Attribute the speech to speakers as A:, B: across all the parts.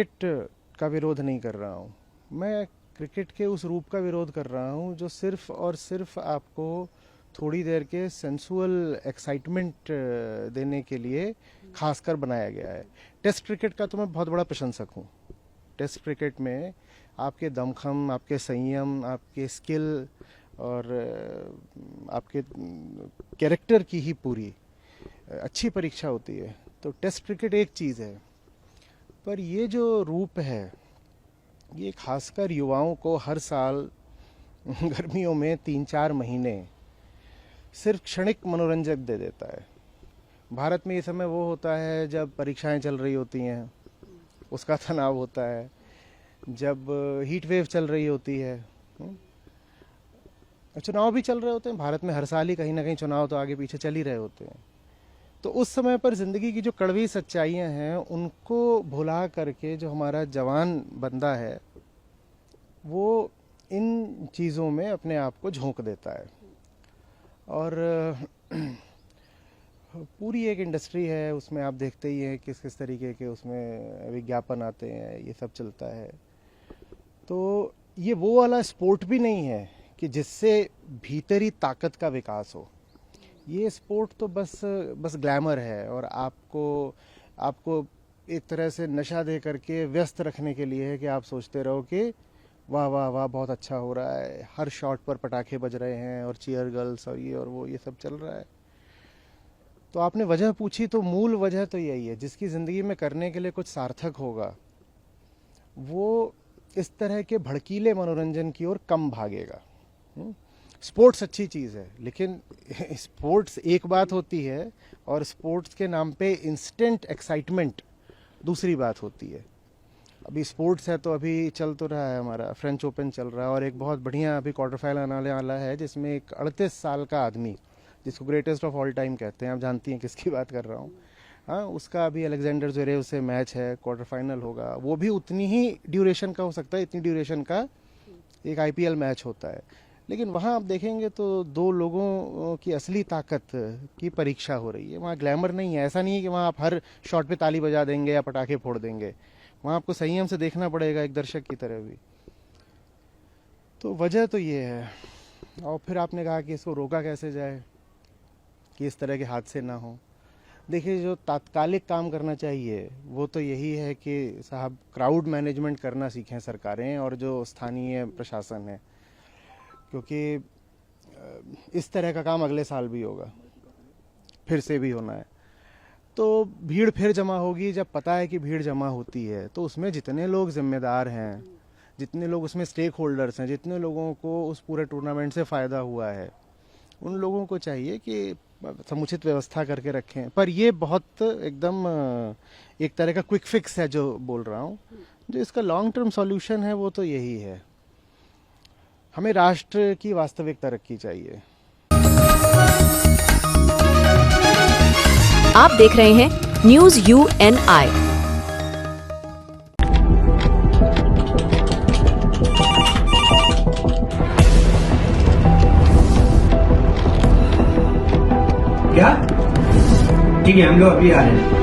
A: Cricket का विरोध नहीं कर रहा हूँ, मैं क्रिकेट के उस रूप का विरोध कर रहा हूँ जो सिर्फ और सिर्फ आपको थोड़ी देर के सेंसुअल एक्साइटमेंट देने के लिए खासकर बनाया गया है। टेस्ट क्रिकेट का तो मैं बहुत बड़ा प्रशंसक हूँ। टेस्ट क्रिकेट में आपके दमखम, आपके संयम, आपके स्किल और आपके कैरेक्टर की ही पूरी अच्छी परीक्षा होती है। तो टेस्ट क्रिकेट एक चीज़ है, पर ये जो रूप है ये खासकर युवाओं को हर साल गर्मियों में 3-4 महीने सिर्फ क्षणिक मनोरंजक दे देता है। भारत में ये समय वो होता है जब परीक्षाएं चल रही होती हैं, उसका तनाव होता है, जब हीट वेव चल रही होती है, चुनाव भी चल रहे होते हैं। भारत में हर साल ही कहीं ना कहीं चुनाव तो आगे पीछे चल ही रहे होते हैं। तो उस समय पर ज़िंदगी की जो कड़वी सच्चाइयाँ हैं उनको भुला करके जो हमारा जवान बंदा है वो इन चीज़ों में अपने आप को झोंक देता है। और पूरी एक इंडस्ट्री है, उसमें आप देखते ही हैं किस किस तरीके के उसमें विज्ञापन आते हैं, ये सब चलता है। तो ये वो वाला स्पोर्ट भी नहीं है कि जिससे भीतरी ताकत का विकास हो। ये स्पोर्ट तो बस ग्लैमर है और आपको एक तरह से नशा दे करके व्यस्त रखने के लिए है कि आप सोचते रहो कि वाह वाह वाह बहुत अच्छा हो रहा है, हर शॉट पर पटाखे बज रहे हैं और चीयर गर्ल्स और ये और वो ये सब चल रहा है। तो आपने वजह पूछी तो मूल वजह तो यही है, जिसकी ज़िंदगी में करने के लिए कुछ सार्थक होगा वो इस तरह के भड़कीले मनोरंजन की ओर कम भागेगा। स्पोर्ट्स अच्छी चीज़ है, लेकिन स्पोर्ट्स एक बात होती है और स्पोर्ट्स के नाम पे इंस्टेंट एक्साइटमेंट दूसरी बात होती है। अभी स्पोर्ट्स है तो अभी चल तो रहा है, हमारा फ्रेंच ओपन चल रहा है और एक बहुत बढ़िया अभी क्वार्टर फाइनल आने वाला है जिसमें एक 38 साल का आदमी जिसको ग्रेटेस्ट ऑफ ऑल टाइम कहते हैं, आप जानती हैं किसकी बात कर रहा हूँ, हाँ, उसका अभी अलेक्जेंडर ज़वेरेव से मैच है, क्वार्टर फाइनल होगा। वो भी उतनी ही ड्यूरेशन का हो सकता है, इतनी ड्यूरेशन का एक IPL मैच होता है। लेकिन वहाँ आप देखेंगे तो दो लोगों की असली ताकत की परीक्षा हो रही है। वहाँ ग्लैमर नहीं है, ऐसा नहीं है कि वहाँ आप हर शॉट पे ताली बजा देंगे या पटाखे फोड़ देंगे। वहाँ आपको संयम से देखना पड़ेगा, एक दर्शक की तरह भी। तो वजह तो ये है। और फिर आपने कहा कि इसको रोका कैसे जाए कि इस तरह के हादसे ना हो। देखिए, जो तात्कालिक काम करना चाहिए वो तो यही है कि साहब क्राउड मैनेजमेंट करना सीखें सरकारें और जो स्थानीय प्रशासन है, क्योंकि इस तरह का काम अगले साल भी होगा, फिर से भी होना है। तो भीड़ फिर जमा होगी। जब पता है कि भीड़ जमा होती है तो उसमें जितने लोग जिम्मेदार हैं, जितने लोग उसमें स्टेक होल्डर्स हैं, जितने लोगों को उस पूरे टूर्नामेंट से फ़ायदा हुआ है, उन लोगों को चाहिए कि समुचित व्यवस्था करके रखें। पर ये बहुत एकदम एक तरह का क्विक फिक्स है जो बोल रहा हूँ। जो इसका लॉन्ग टर्म सॉल्यूशन है वो तो यही है, हमें राष्ट्र की वास्तविक तरक्की चाहिए।
B: आप देख रहे हैं न्यूज UNI।
C: क्या? ठीक है, हम लोग अभी आ रहे हैं।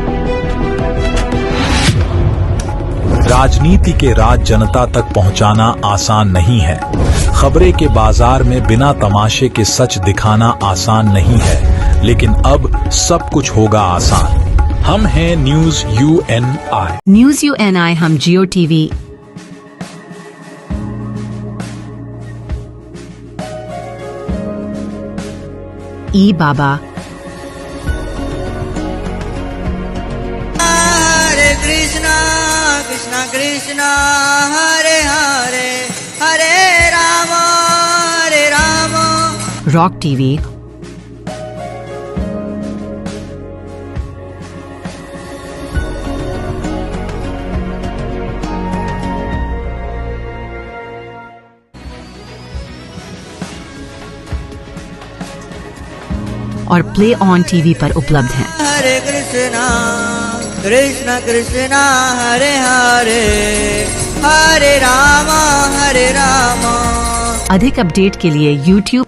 D: राजनीति के राज जनता तक पहुंचाना आसान नहीं है। खबरें के बाजार में बिना तमाशे के सच दिखाना आसान नहीं है, लेकिन अब सब कुछ होगा आसान। हम हैं न्यूज UNI।
B: न्यूज UNI हम जियो TV, ई बाबा,
E: हरे कृष्णा कृष्णा कृष्णा हरे हरे हरे राम
B: रॉक TV, और प्ले ऑन TV पर उपलब्ध हैं।
E: हरे कृष्णा कृष्णा कृष्णा हरे हरे हरे राम हरे राम।
B: अधिक अपडेट के लिए YouTube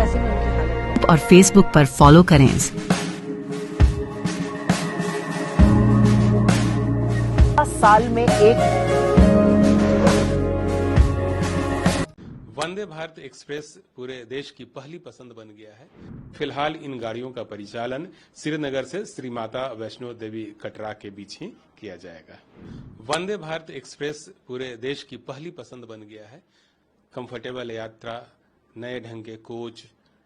F: ऐसे में उनकी हालत
B: और फेसबुक पर फॉलो करें।
F: साल में एक
G: वंदे भारत एक्सप्रेस पूरे देश की पहली पसंद बन गया है। फिलहाल इन गाड़ियों का परिचालन श्रीनगर से श्री माता वैष्णो देवी कटरा के बीच ही किया जाएगा। वंदे भारत एक्सप्रेस पूरे देश की पहली पसंद बन गया है। कंफर्टेबल यात्रा, नए ढंग के कोच,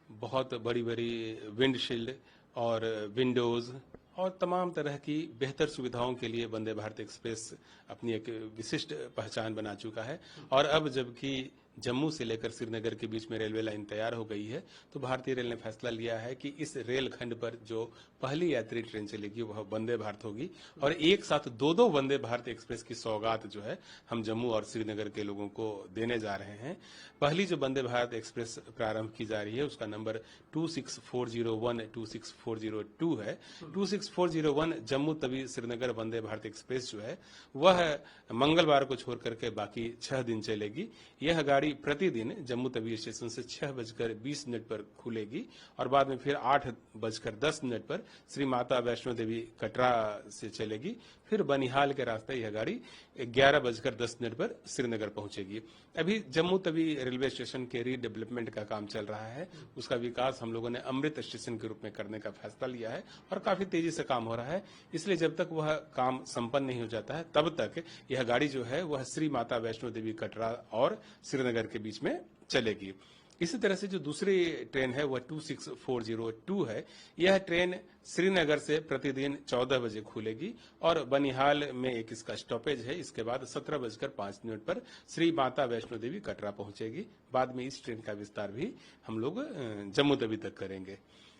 G: बहुत बड़ी बड़ी विंडशील्ड और विंडोज और तमाम तरह की बेहतर सुविधाओं के लिए वंदे भारत एक्सप्रेस अपनी एक विशिष्ट पहचान बना चुका है। और अब जबकि जम्मू से लेकर श्रीनगर के बीच में रेलवे लाइन तैयार हो गई है, तो भारतीय रेल ने फैसला लिया है कि इस रेल खंड पर जो पहली यात्री ट्रेन चलेगी वह वंदे भारत होगी और एक साथ दो वंदे भारत एक्सप्रेस की सौगात जो है हम जम्मू और श्रीनगर के लोगों को देने जा रहे हैं। पहली जो वंदे भारत एक्सप्रेस प्रारंभ की जा रही है उसका नंबर 26401 26402 है। 26401 जम्मू तवी श्रीनगर वंदे भारत एक्सप्रेस जो है वह मंगलवार को छोड़ करके बाकी 6 दिन चलेगी। यह गाड़ी प्रतिदिन जम्मू तवी स्टेशन से 6:20 पर खुलेगी और बाद में फिर 8:10 पर श्री माता वैष्णो देवी कटरा से चलेगी। फिर बनिहाल के रास्ते यह गाड़ी 11:10 पर श्रीनगर पहुंचेगी। अभी जम्मू तवी रेलवे स्टेशन के रीडेवलपमेंट का काम चल रहा है। उसका विकास हम लोगों ने अमृत स्टेशन के रूप में करने का फैसला लिया है और काफी तेजी से काम हो रहा है। इसलिए जब तक वह काम संपन्न नहीं हो जाता है तब तक यह गाड़ी जो है वह श्री माता वैष्णो देवी कटरा और श्रीनगर के बीच में चलेगी। इसी तरह से जो दूसरी ट्रेन है वह 26402 है। यह ट्रेन श्रीनगर से प्रतिदिन 14 बजे खुलेगी और बनिहाल में एक इसका स्टॉपेज है। इसके बाद 17:05 पर श्री माता वैष्णो देवी कटरा पहुंचेगी। बाद में इस ट्रेन का विस्तार भी हम लोग जम्मू तवी तक करेंगे।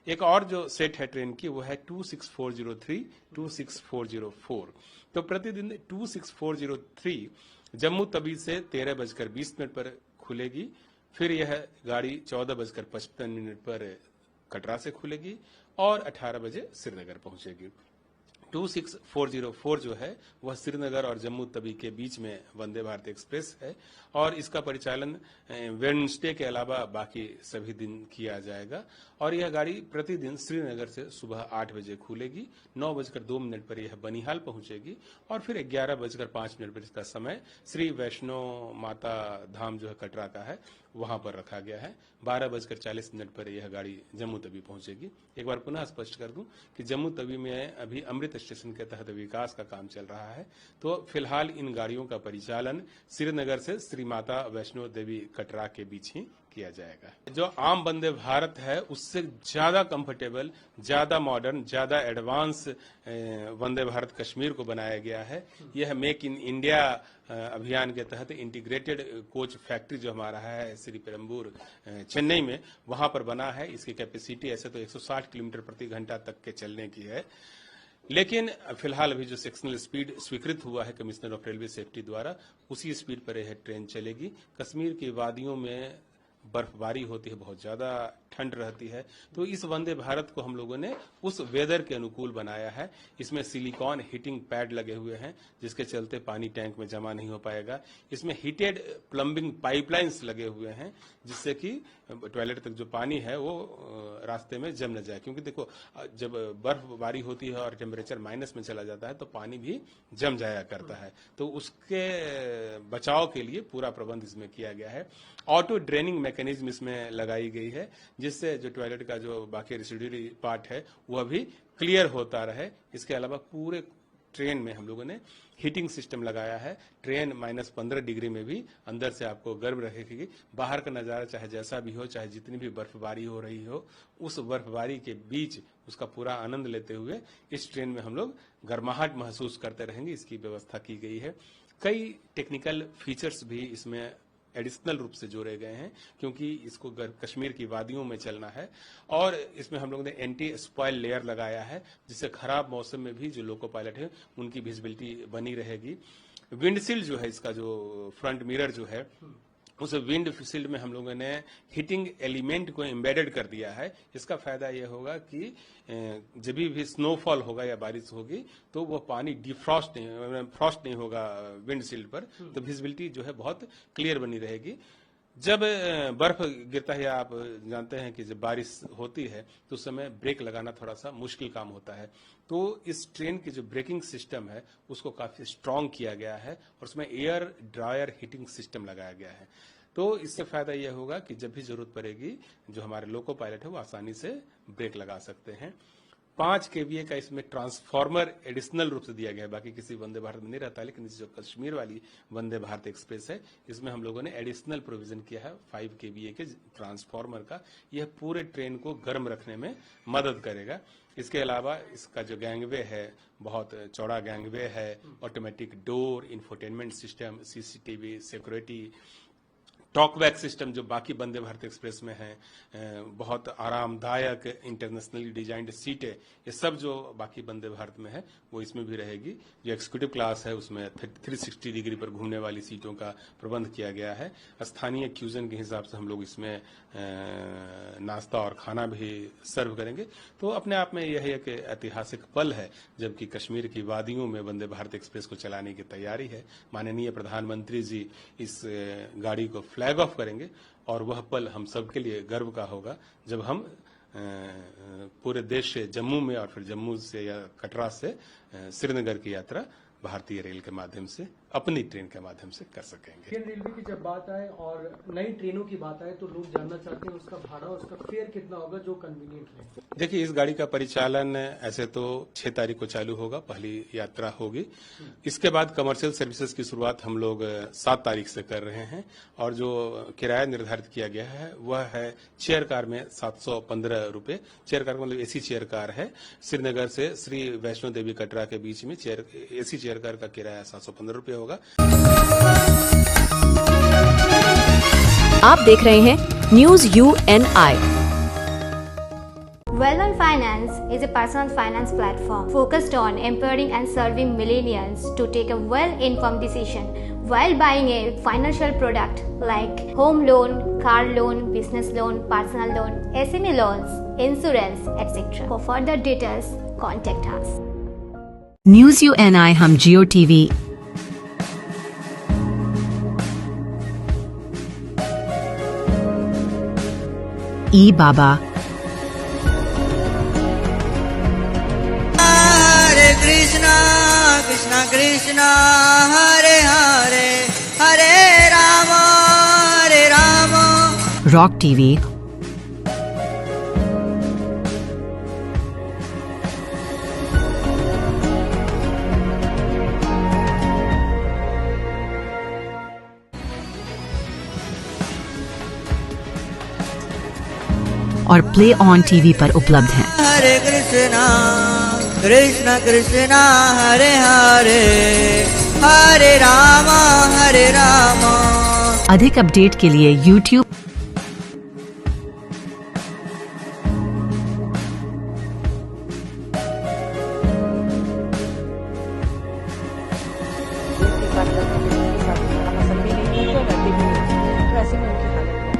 G: एक और जो सेट है ट्रेन की वो है 26403 26404। तो प्रतिदिन 26403 जम्मू तवी से 13:20 पर खुलेगी। फिर यह गाड़ी 14:55 पर कटरा से खुलेगी और 18 बजे श्रीनगर पहुंचेगी। 26404 जो है वह श्रीनगर और जम्मू तवी के बीच में वंदे भारत एक्सप्रेस है और इसका परिचालन वेडनेसडे के अलावा बाकी सभी दिन किया जाएगा। और यह गाड़ी प्रतिदिन श्रीनगर से सुबह 8 बजे खुलेगी, 9:02 पर यह बनिहाल पहुंचेगी और फिर 11:05 पर इसका समय श्री वैष्णो माता धाम जो है कटरा का है वहां पर रखा गया है। 12:40 पर यह गाड़ी जम्मू तवी पहुंचेगी। एक बार पुनः स्पष्ट कर दूं कि जम्मू तवी में अभी अमृत स्टेशन के तहत विकास का काम चल रहा है। तो फिलहाल इन गाड़ियों का परिचालन श्रीनगर से श्री माता वैष्णो देवी कटरा के बीच ही किया जाएगा। जो आम वंदे भारत है उससे ज्यादा कंफर्टेबल, ज्यादा मॉडर्न, ज्यादा एडवांस वंदे भारत कश्मीर को बनाया गया है। यह मेक इन इंडिया अभियान के तहत इंटीग्रेटेड कोच फैक्ट्री जो हमारा है श्री पेरम्बूर चेन्नई में वहां पर बना है। इसकी कैपेसिटी ऐसे तो 160 किलोमीटर प्रति घंटा तक के चलने की है, लेकिन फिलहाल अभी जो सेक्शनल स्पीड स्वीकृत हुआ है कमिश्नर ऑफ रेलवे सेफ्टी द्वारा उसी स्पीड पर यह ट्रेन चलेगी। कश्मीर की वादियों में बर्फबारी होती है, बहुत ज्यादा ठंड रहती है, तो इस वंदे भारत को हम लोगों ने उस वेदर के अनुकूल बनाया है। इसमें सिलिकॉन हीटिंग पैड लगे हुए हैं जिसके चलते पानी टैंक में जमा नहीं हो पाएगा। इसमें हीटेड प्लम्बिंग पाइपलाइंस लगे हुए हैं जिससे कि टॉयलेट तक जो पानी है वो रास्ते में जम न जाए, क्योंकि देखो जब बर्फबारी होती है और टेम्परेचर माइनस में चला जाता है तो पानी भी जम जाया करता है। तो उसके बचाव के लिए पूरा प्रबंध इसमें किया गया है। ऑटो ड्रेनिंग मैकेनिज्म इसमें लगाई गई है जिससे जो टॉयलेट का जो बाकी रेसिडुअरी पार्ट है वह भी क्लियर होता रहे। इसके अलावा पूरे ट्रेन में हम लोगों ने हीटिंग सिस्टम लगाया है। ट्रेन -15 डिग्री में भी अंदर से आपको गर्म रखेगी। बाहर का नजारा चाहे जैसा भी हो, चाहे जितनी भी बर्फबारी हो रही हो, उस बर्फबारी के बीच उसका पूरा आनंद लेते हुए इस ट्रेन में हम लोग गर्माहट महसूस करते रहेंगे। इसकी व्यवस्था की गई है। कई टेक्निकल फीचर्स भी इसमें एडिशनल रूप से जोड़े गए हैं क्योंकि इसको कश्मीर की वादियों में चलना है। और इसमें हम लोगों ने एंटी स्पॉइल लेयर लगाया है जिससे खराब मौसम में भी जो लोको पायलट है उनकी विजिबिलिटी बनी रहेगी। विंडशील्ड जो है, इसका जो फ्रंट मिरर जो है उस विंड शील्ड में हम लोगों ने हीटिंग एलिमेंट को एम्बेडेड कर दिया है। इसका फायदा यह होगा कि जब भी स्नोफॉल होगा या बारिश होगी तो वो पानी फ्रॉस्ट नहीं होगा विंड शील्ड पर, तो विजिबिलिटी जो है बहुत क्लियर बनी रहेगी। जब बर्फ गिरता है, आप जानते हैं कि जब बारिश होती है तो उस समय ब्रेक लगाना थोड़ा सा मुश्किल काम होता है। तो इस ट्रेन की जो ब्रेकिंग सिस्टम है उसको काफी स्ट्रांग किया गया है और उसमें एयर ड्रायर हीटिंग सिस्टम लगाया गया है। तो इससे फायदा यह होगा कि जब भी जरूरत पड़ेगी जो हमारे लोको पायलट है वो आसानी से ब्रेक लगा सकते हैं। 5 kVA का इसमें ट्रांसफार्मर एडिशनल रूप से दिया गया है, बाकी किसी वंदे भारत में नहीं रहता है, लेकिन जो कश्मीर वाली वंदे भारत एक्सप्रेस है इसमें हम लोगों ने एडिशनल प्रोविजन किया है 5 kVA के ट्रांसफार्मर का। यह पूरे ट्रेन को गर्म रखने में मदद करेगा। इसके अलावा इसका जो गैंगवे है बहुत चौड़ा गैंगवे है, automatic door, infotainment system, CCTV, security, talkback system जो बाकी वंदे भारत एक्सप्रेस में है, बहुत आरामदायक इंटरनेशनली डिजाइंड सीटें, ये सब जो बाकी वंदे भारत में है वो इसमें भी रहेगी। जो एक्जीक्यूटिव क्लास है उसमें 360 डिग्री पर घूमने वाली सीटों का प्रबंध किया गया है। स्थानीय क्यूजन के हिसाब से हम लोग इसमें नाश्ता और खाना भी सर्व करेंगे। तो अपने आप में यह एक ऐतिहासिक पल है जबकि कश्मीर की वादियों में वंदे भारत एक्सप्रेस को चलाने की तैयारी है। माननीय प्रधानमंत्री जी इस गाड़ी को फ्लैग ऑफ करेंगे और वह पल हम सबके लिए गर्व का होगा जब हम पूरे देश से जम्मू में और फिर जम्मू से या कटरा से श्रीनगर की यात्रा भारतीय रेल के माध्यम से, अपनी ट्रेन के माध्यम से कर सकेंगे।
H: इंडियन रेलवे की जब बात आए और नई ट्रेनों की बात आए तो लोग जानना चाहते हैं उसका भाड़ा, उसका फेयर कितना होगा जो कन्वीनियंट है।
G: देखिए, इस गाड़ी का परिचालन ऐसे तो 6 तारीख को चालू होगा, पहली यात्रा होगी। इसके बाद कमर्शियल सर्विसेज की शुरुआत हम लोग 7 तारीख से कर रहे हैं और जो किराया निर्धारित किया गया है वह है चेयर कार में 715 रुपए। चेयर कार मतलब AC चेयर कार है। श्रीनगर से श्री वैष्णो देवी कटरा के बीच में AC चेयर कार का किराया 715 रुपए होगा।
I: आप देख रहे हैं news UNI।
J: Well-on Finance is a personal finance platform focused on empowering and serving millennials to take a well-informed decision while buying a financial product like home loan, car loan, business loan, personal loan, SME loans, insurance, etc. For further details, contact us.
B: News UNI हम जियो TV, बाबा,
E: हरे कृष्णा कृष्णा कृष्णा हरे हरे, हरे Ram
B: rock TV, और play on TV पर उपलब्ध हैं।
E: हरे कृष्णा कृष्णा कृष्णा हरे हरे, हरे राम हरे राम।
B: अधिक update के लिए YouTube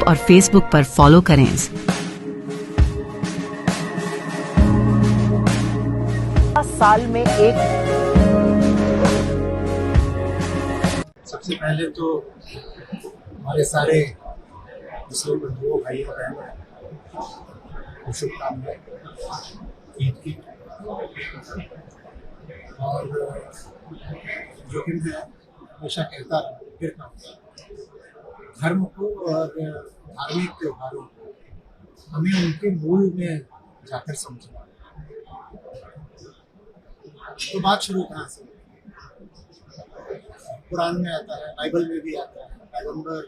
B: और Facebook पर फॉलो करें।
F: साल में एक
K: सबसे पहले तो हमारे सारे मुस्लिम बंधुओं भाइयों बहनों को शुभकामनाएं ईद की। और जो कि मैं हमेशा कहता रहा फिर कहूँगा, धर्म को और धार्मिक त्योहारों को हमें उनके मूल में जाकर समझना। तो बात शुरू कहाँ से? कुरान में आता है, बाइबल में भी आता है। पैगंबर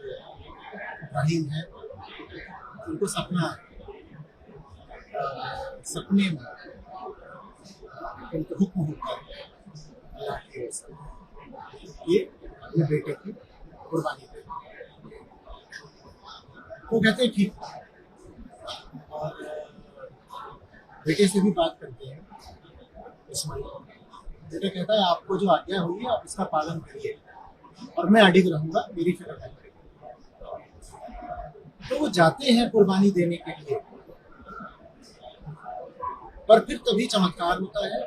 K: इब्राहिम है, उनको सपना सपने में उनको हुक्म होता है अल्लाह की ओर से, ये अपने बेटे की कुर्बानी दे। वो कहते हैं ठीक, और बेटे से भी बात करते हैं। बेटा कहता है आपको जो आज्ञा हुई है आप इसका पालन करिए और मैं अडिग रहूंगा, मेरी फिक्र है। तो वो जाते हैं कुर्बानी देने के लिए, पर फिर तभी चमत्कार होता है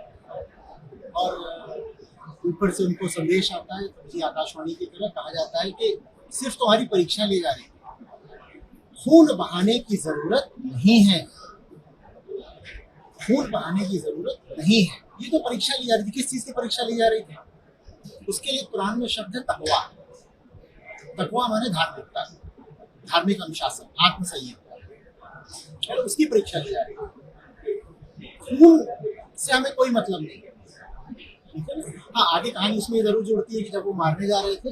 K: और ऊपर से उनको संदेश आता है। तभी आकाशवाणी की तरह कहा जाता है कि सिर्फ तुम्हारी परीक्षा ली जा रही है, खून बहाने की जरूरत नहीं है, खून बहाने की जरूरत नहीं है। ये तो परीक्षा ली जा रही थी, किस चीज की परीक्षा ली जा रही थी? उसके लिए कुरान में शब्द है तकवा। तकवा माने धार्मिकता, धार्मिक अनुशासन, आत्मसंयम, और उसकी परीक्षा ली जा रही है। खून से हमें कोई मतलब नहीं है। हाँ, आगे कहानी उसमें जरूर जुड़ती है कि जब वो मारने जा रहे थे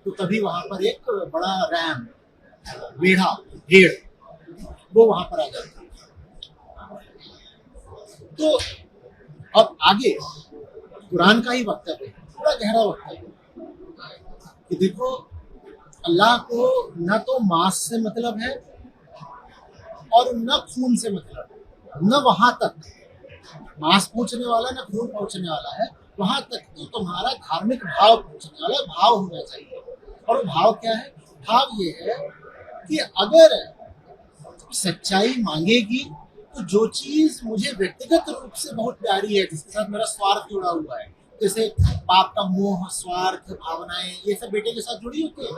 K: तो तभी वहां पर एक बड़ा रैम, भेड़ा, भेड़, वो वहां पर आ जाता है। तो अब आगे कुरान का ही वक्तव्य, बड़ा गहरा वक्तव्य कि देखो, अल्लाह को न तो मांस से मतलब है और न खून से मतलब है, न वहां तक मांस पहुंचने वाला न खून पहुंचने वाला है, वहां तक तो तुम्हारा धार्मिक भाव पहुंचने वाला भाव होना चाहिए। और वो भाव क्या है? भाव ये है कि अगर सच्चाई मांगेगी तो जो चीज मुझे व्यक्तिगत रूप से बहुत प्यारी है, जिसके साथ मेरा स्वार्थ जुड़ा हुआ है, जैसे पाप का मोह, स्वार्थ, भावनाएं, ये सब बेटे के साथ जुड़ी होती है।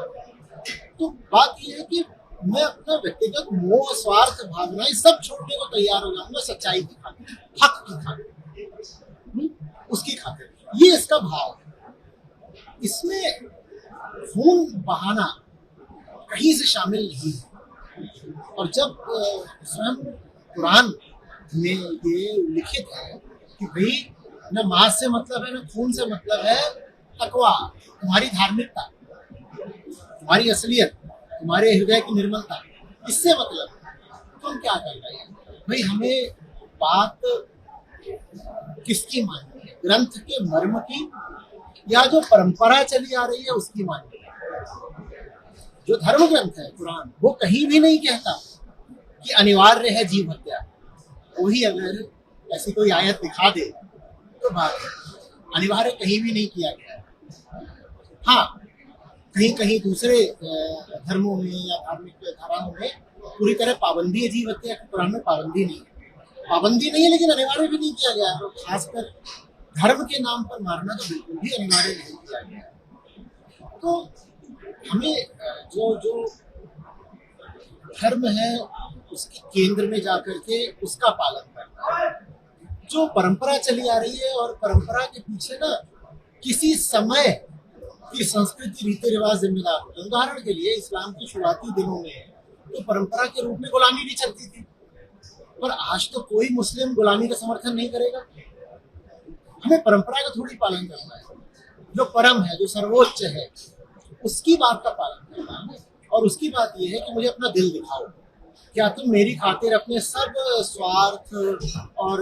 K: तो बात ये है कि मैं अपना व्यक्तिगत मोह, स्वार्थ, भावनाएं सब छोड़ने को तैयार हो जाऊंगा सच्चाई की खातिर, हक की खातिर, उसकी खातिर। ये इसका भाव है। इसमें खून बहाना कहीं से शामिल नहीं है। और जब स्वयं कुरान में ये लिखित है कि भाई न मांस से मतलब है, न खून से मतलब है, तकवा, तुम्हारी धार्मिकता, तुम्हारी असलियत, तुम्हारे हृदय की निर्मलता, इससे मतलब, तो हम क्या कर रहे हैं भाई? हमें बात किसकी माननी है? ग्रंथ के मर्म की, या जो परंपरा चली आ रही है उसकी माननी है? जो धर्म ग्रंथ है कुरान, वो कहीं भी नहीं कहता कि अनिवार्य है जीव हत्या। वही अगर ऐसी कोई आयत दिखा दे तो बात अनिवार्य कहीं भी नहीं किया गया है। हाँ, कहीं कहीं दूसरे धर्मों में या धार्मिक धाराओं में पूरी तरह पाबंदी है जीव हत्या की, कुरान में पाबंदी नहीं है। पाबंदी नहीं है लेकिन अनिवार्य भी नहीं किया गया है। खासकर धर्म के नाम पर मारना तो बिल्कुल भी अनिवार्य नहीं किया गया है। तो हमें जो जो धर्म है उसके केंद्र में जाकर के उसका पालन करना है। जो परंपरा चली आ रही है, और परंपरा के पीछे ना किसी समय की संस्कृति, रीति रिवाज जिम्मेदार होते हैं। उदाहरण के लिए इस्लाम के शुरुआती दिनों में तो परंपरा के रूप में गुलामी भी चलती थी, पर आज तो कोई मुस्लिम गुलामी का समर्थन नहीं करेगा। हमें परंपरा का थोड़ी पालन करना है, जो परम है, जो सर्वोच्च है, उसकी बात का पालन करना है। और उसकी बात यह है कि मुझे अपना दिल दिखाओ, क्या तुम मेरी खातिर अपने सब स्वार्थ और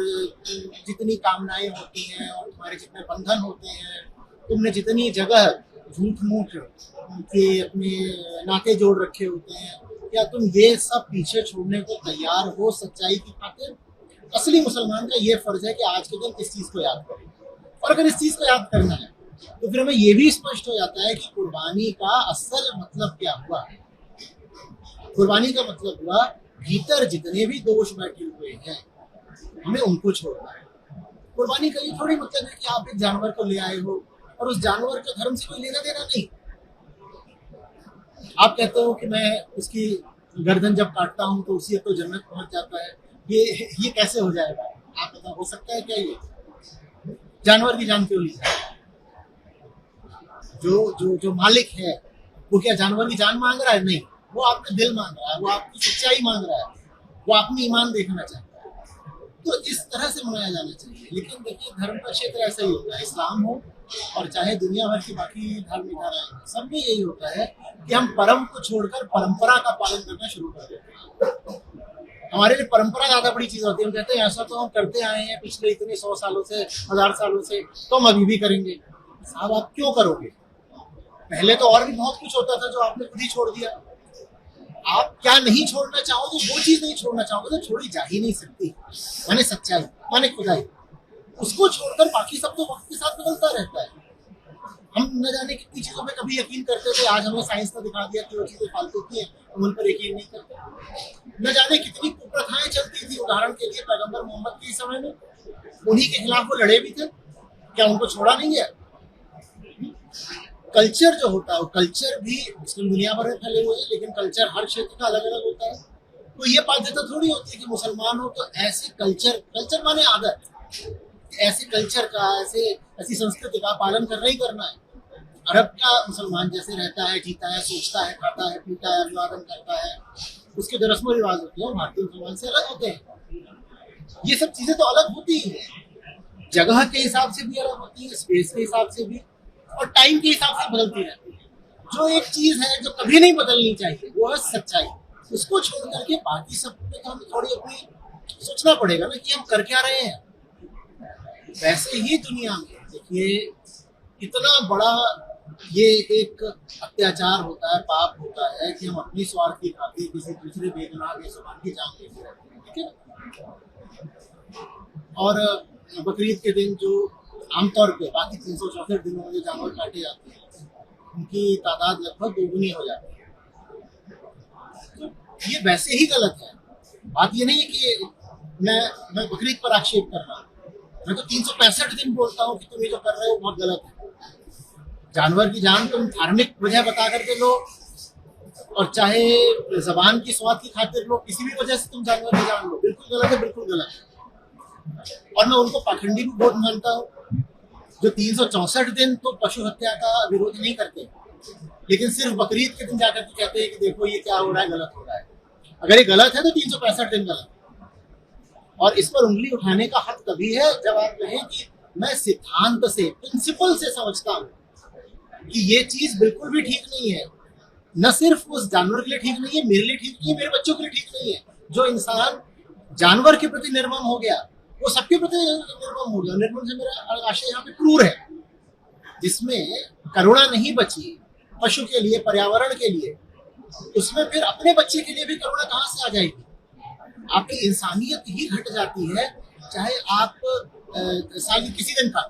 K: जितनी कामनाएं होती हैं और तुम्हारे जितने बंधन होते हैं, तुमने जितनी जगह झूठ मूठ के अपने नाते जोड़ रखे होते हैं, क्या तुम ये सब पीछे छोड़ने को तैयार हो सच्चाई की खातिर? असली मुसलमान का ये फर्ज है कि आज के दिन इस चीज को याद करें। और अगर इस चीज को याद करना है तो फिर हमें ये भी स्पष्ट हो जाता है कि कुर्बानी का असल मतलब क्या हुआ। कुर्बानी का मतलब हुआ भीतर जितने भी दोष बैठे हुए हैं हमें उनको छोड़ना है। कुर्बानी का ये थोड़ी मतलब है कि आप एक जानवर को ले आए हो और उस जानवर के धर्म से कोई लेना देना नहीं। आप कहते हो कि मैं उसकी गर्दन जब काटता हूं तो उसी तो जन्नत पहुंच जाता है, ये कैसे हो जाएगा? आप पता हो सकता है क्या? ये जानवर की जान क्यों ली जाए? जो मालिक है वो क्या जानवर की जान मांग रहा है? नहीं, वो आपका दिल मांग रहा है, वो आपकी सच्चाई मांग रहा है, वो अपनी ईमान देखना चाहता है। तो इस तरह से मनाया जाना चाहिए। लेकिन देखिए, धर्म का क्षेत्र ऐसा ही होता है, इस्लाम हो और चाहे दुनिया भर की बाकी धार्मिक धाराएं, सब में यही होता है कि हम परम को छोड़कर परंपरा का पालन करना शुरू कर देते हैं। हमारे लिए परंपरा ज्यादा बड़ी चीज होती है। हम कहते हैं ऐसा तो हम करते आए हैं पिछले इतने 100 सालों से, 1000 सालों से, तो हम अभी भी करेंगे। साहब, आप क्यों करोगे? पहले तो और भी बहुत कुछ होता था जो आपने खुद ही छोड़ दिया। आप क्या नहीं छोड़ना चाहोगे, वो चीज नहीं छोड़ना चाहोगे तो छोड़ी जा ही नहीं सकती। माने सच्चाई, माने खुदाई, उसको छोड़कर बाकी सब तो वक्त के साथ बदलता रहता है। हम न जाने कितनी चीजों में कभी यकीन करते थे, आज हमें साइंस ने दिखा दिया कि वो चीजें फालतू की है, हम उन पर यकीन नहीं करते। न जाने कितनी कुप्रथाएं चलती थी। उदाहरण के लिए पैगंबर मोहम्मद के समय में उन्हीं के खिलाफ वो लड़े भी थे, क्या उनको छोड़ा नहीं गया? कल्चर जो होता है, वो कल्चर भी मुस्लिम दुनिया भर में फैले हुए हैं, लेकिन कल्चर हर क्षेत्र का अलग अलग होता है। तो ये बाध्यता थोड़ी होती है कि मुसलमान हो तो ऐसे कल्चर माने आदत, ऐसे कल्चर का, ऐसी संस्कृति का पालन करना ही करना है। अरब का मुसलमान जैसे रहता है, जीता है, सोचता है, खाता है, पीता है, अभिवादन करता है, उसके जो रस्म रिवाज होते हैं भारतीय मुसलमान से अलग होते हैं। ये सब चीजें तो अलग होती ही है, जगह के हिसाब से भी अलग होती है, स्पेस के हिसाब से भी, और टाइम के हिसाब से बदलती रहती है। जो एक चीज है जो कभी नहीं बदलनी चाहिए वो है सच्चाई। उसको छोड़ करके बाकी सब पे तो हमें थोड़ी अपनी सोचना पड़ेगा ना कि हम कर क्या रहे हैं। वैसे ही दुनिया में देखिए इतना बड़ा ये एक अत्याचार होता है, पाप होता है कि हम अपनी स्वार्थ की खातिर किसी दूसरे बेगुनाह बेजुबान की जान लेते रहते हैं, ठीक है। और बकरीद के दिन जो आमतौर पे बाकी 364 दिनों में जो जानवर काटे जाते हैं उनकी तादाद लगभग दोगुनी हो जाती है। तो ये वैसे ही गलत है। बात ये नहीं है कि मैं बकरीद पर आक्षेप कर रहा हूँ, मैं तो 365 दिन बोलता हूँ कि तुम ये जो कर रहे हो बहुत गलत है। जानवर की जान तुम धार्मिक वजह बता करके लो, और चाहे जबान की स्वाद की खातिर लो, किसी भी वजह से तुम जानवर की जान लो, बिल्कुल गलत है, बिल्कुल गलत है। और मैं उनको पाखंडी भी बहुत मानता हूँ जो 364 दिन तो पशु हत्या का विरोध नहीं करते, लेकिन सिर्फ बकरीद के दिन जाकर के कहते हैं कि देखो ये क्या हो रहा है, गलत हो रहा है। अगर ये गलत है तो 365 दिन गलत है। और इस पर उंगली उठाने का हक तभी है जब आप कहें कि मैं सिद्धांत से, प्रिंसिपल से समझता हूँ कि ये चीज बिल्कुल भी ठीक नहीं है। न सिर्फ उस जानवर के लिए ठीक नहीं है, मेरे लिए ठीक नहीं है, मेरे बच्चों के लिए ठीक नहीं है। जो इंसान जानवर के प्रति निर्मम हो गया वो सबके प्रति निर्मम हो गया। निर्मम से मेरा आशय यहाँ पे क्रूर है, जिसमें करुणा नहीं बची पशु के लिए, पर्यावरण के लिए, उसमें फिर अपने बच्चे के लिए भी करुणा कहाँ से आ जाएगी? आपकी इंसानियत ही घट जाती है, चाहे आप साल के किसी दिन का।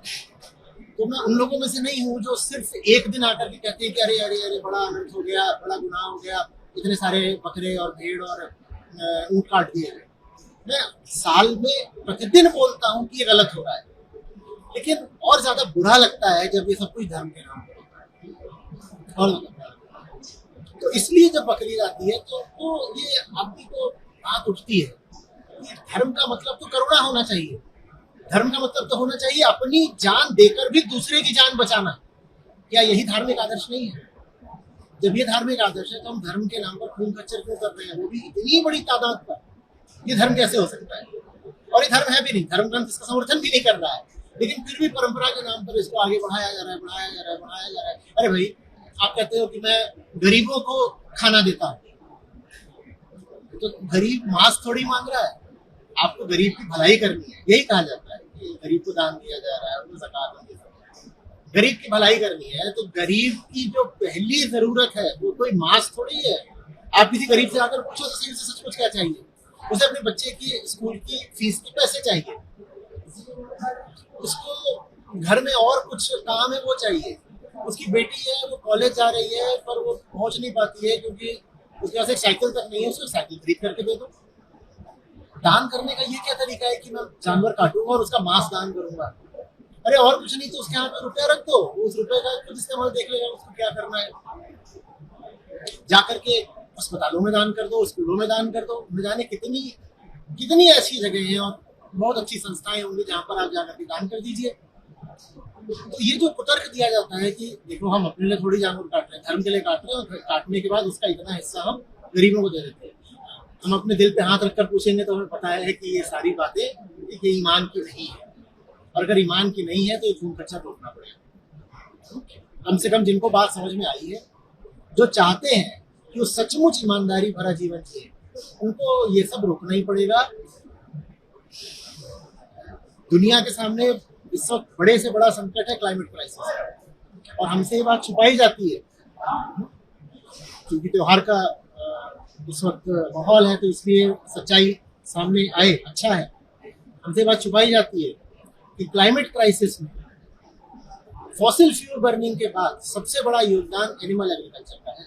K: तो मैं उन लोगों में से नहीं हूँ जो सिर्फ एक दिन आकर के कहते हैं कि अरे अरे अरे बड़ा अनर्थ हो गया, बड़ा गुनाह हो गया, इतने सारे बकरे और भेड़ और ऊँट काट दिए गए। मैं साल में प्रतिदिन बोलता हूँ कि ये गलत हो रहा है, लेकिन और ज्यादा बुरा लगता है जब ये सब कुछ धर्म के नाम पर होता है। और तो इसलिए जब बकरीद आती है तो ये आदमी को बात उठती है कि धर्म का मतलब तो करुणा होना चाहिए। धर्म का मतलब तो होना चाहिए अपनी जान देकर भी दूसरे की जान बचाना। क्या यही धार्मिक आदर्श नहीं है? जब ये धार्मिक आदर्श है तो हम धर्म के नाम पर खून खच्चर क्यों कर रहे हैं, वो भी इतनी बड़ी तादाद पर? ये धर्म कैसे हो सकता है? और ये धर्म है भी नहीं, धर्म ग्रंथ इसका समर्थन भी नहीं कर रहा है, लेकिन फिर भी परंपरा के नाम पर इसको आगे बढ़ाया जा रहा है, बढ़ाया जा रहा है, बढ़ाया जा रहा है। अरे भाई, आप कहते हो कि मैं गरीबों को खाना देता हूँ, तो गरीब मांस थोड़ी मांग रहा है, आपको गरीब की भलाई करनी है। यही कहा जाता है कि गरीब को दान दिया जा रहा है, उनको ज़कात दी जा रही है। गरीब की भलाई करनी है तो गरीब की जो पहली जरूरत है वो कोई मांस थोड़ी है। आप किसी गरीब से आकर पूछो तो सही से सचमुच क्या चाहिए? उसे अपने बच्चे की स्कूल की फीस के पैसे चाहिए, उसको घर में और कुछ काम है वो चाहिए, उसकी बेटी है वो कॉलेज जा रही है पर वो पहुंच नहीं पाती है क्योंकि उसके पास एक साइकिल तक नहीं है, उसको साइकिल खरीद करके दे दो। दान करने का ये क्या तरीका है कि मैं जानवर काटूंगा और उसका मांस दान करूंगा? अरे और कुछ नहीं तो उसके हाथ में रुपया रख दो, उस रुपए का कुछ इस्तेमाल देख लेगा उसको क्या करना है। जाकर के अस्पतालों में दान कर दो, स्कूलों में दान कर दो, न जाने कितनी ऐसी जगह हैं और बहुत अच्छी संस्थाएं होंगी जहाँ पर आप जाकर के दान कर दीजिए। तो ये जो कुतर्क दिया जाता है कि देखो हम अपने लिए थोड़ी जानवर काट रहे हैं, धर्म के लिए काट रहे हैं, और काटने के बाद उसका इतना हिस्सा हम गरीबों को दे देते हैं। हम अपने दिल पे हाथ रखकर पूछेंगे तो हमें पता है कि ये सारी बातें ये ईमान की नहीं है, और अगर ईमान की नहीं है तो ये खून खच्चर रोकना पड़ेगा। कम से कम जिनको बात समझ में आई है, जो चाहते हैं कि वो सचमुच ईमानदारी भरा जीवन जिए, उनको ये सब रोकना ही पड़ेगा। दुनिया के सामने इस वक्त बड़े से बड़ा संकट है क्लाइमेट क्राइसिस, और हमसे ये बात छुपाई जाती है क्योंकि त्योहार का इस वक्त माहौल है, तो इसलिए सच्चाई सामने आए, अच्छा है। हमसे बात छुपाई जाती है कि क्लाइमेट क्राइसिस में फॉसिल फ्यूल बर्निंग के बाद सबसे बड़ा योगदान एनिमल एग्रीकल्चर का है,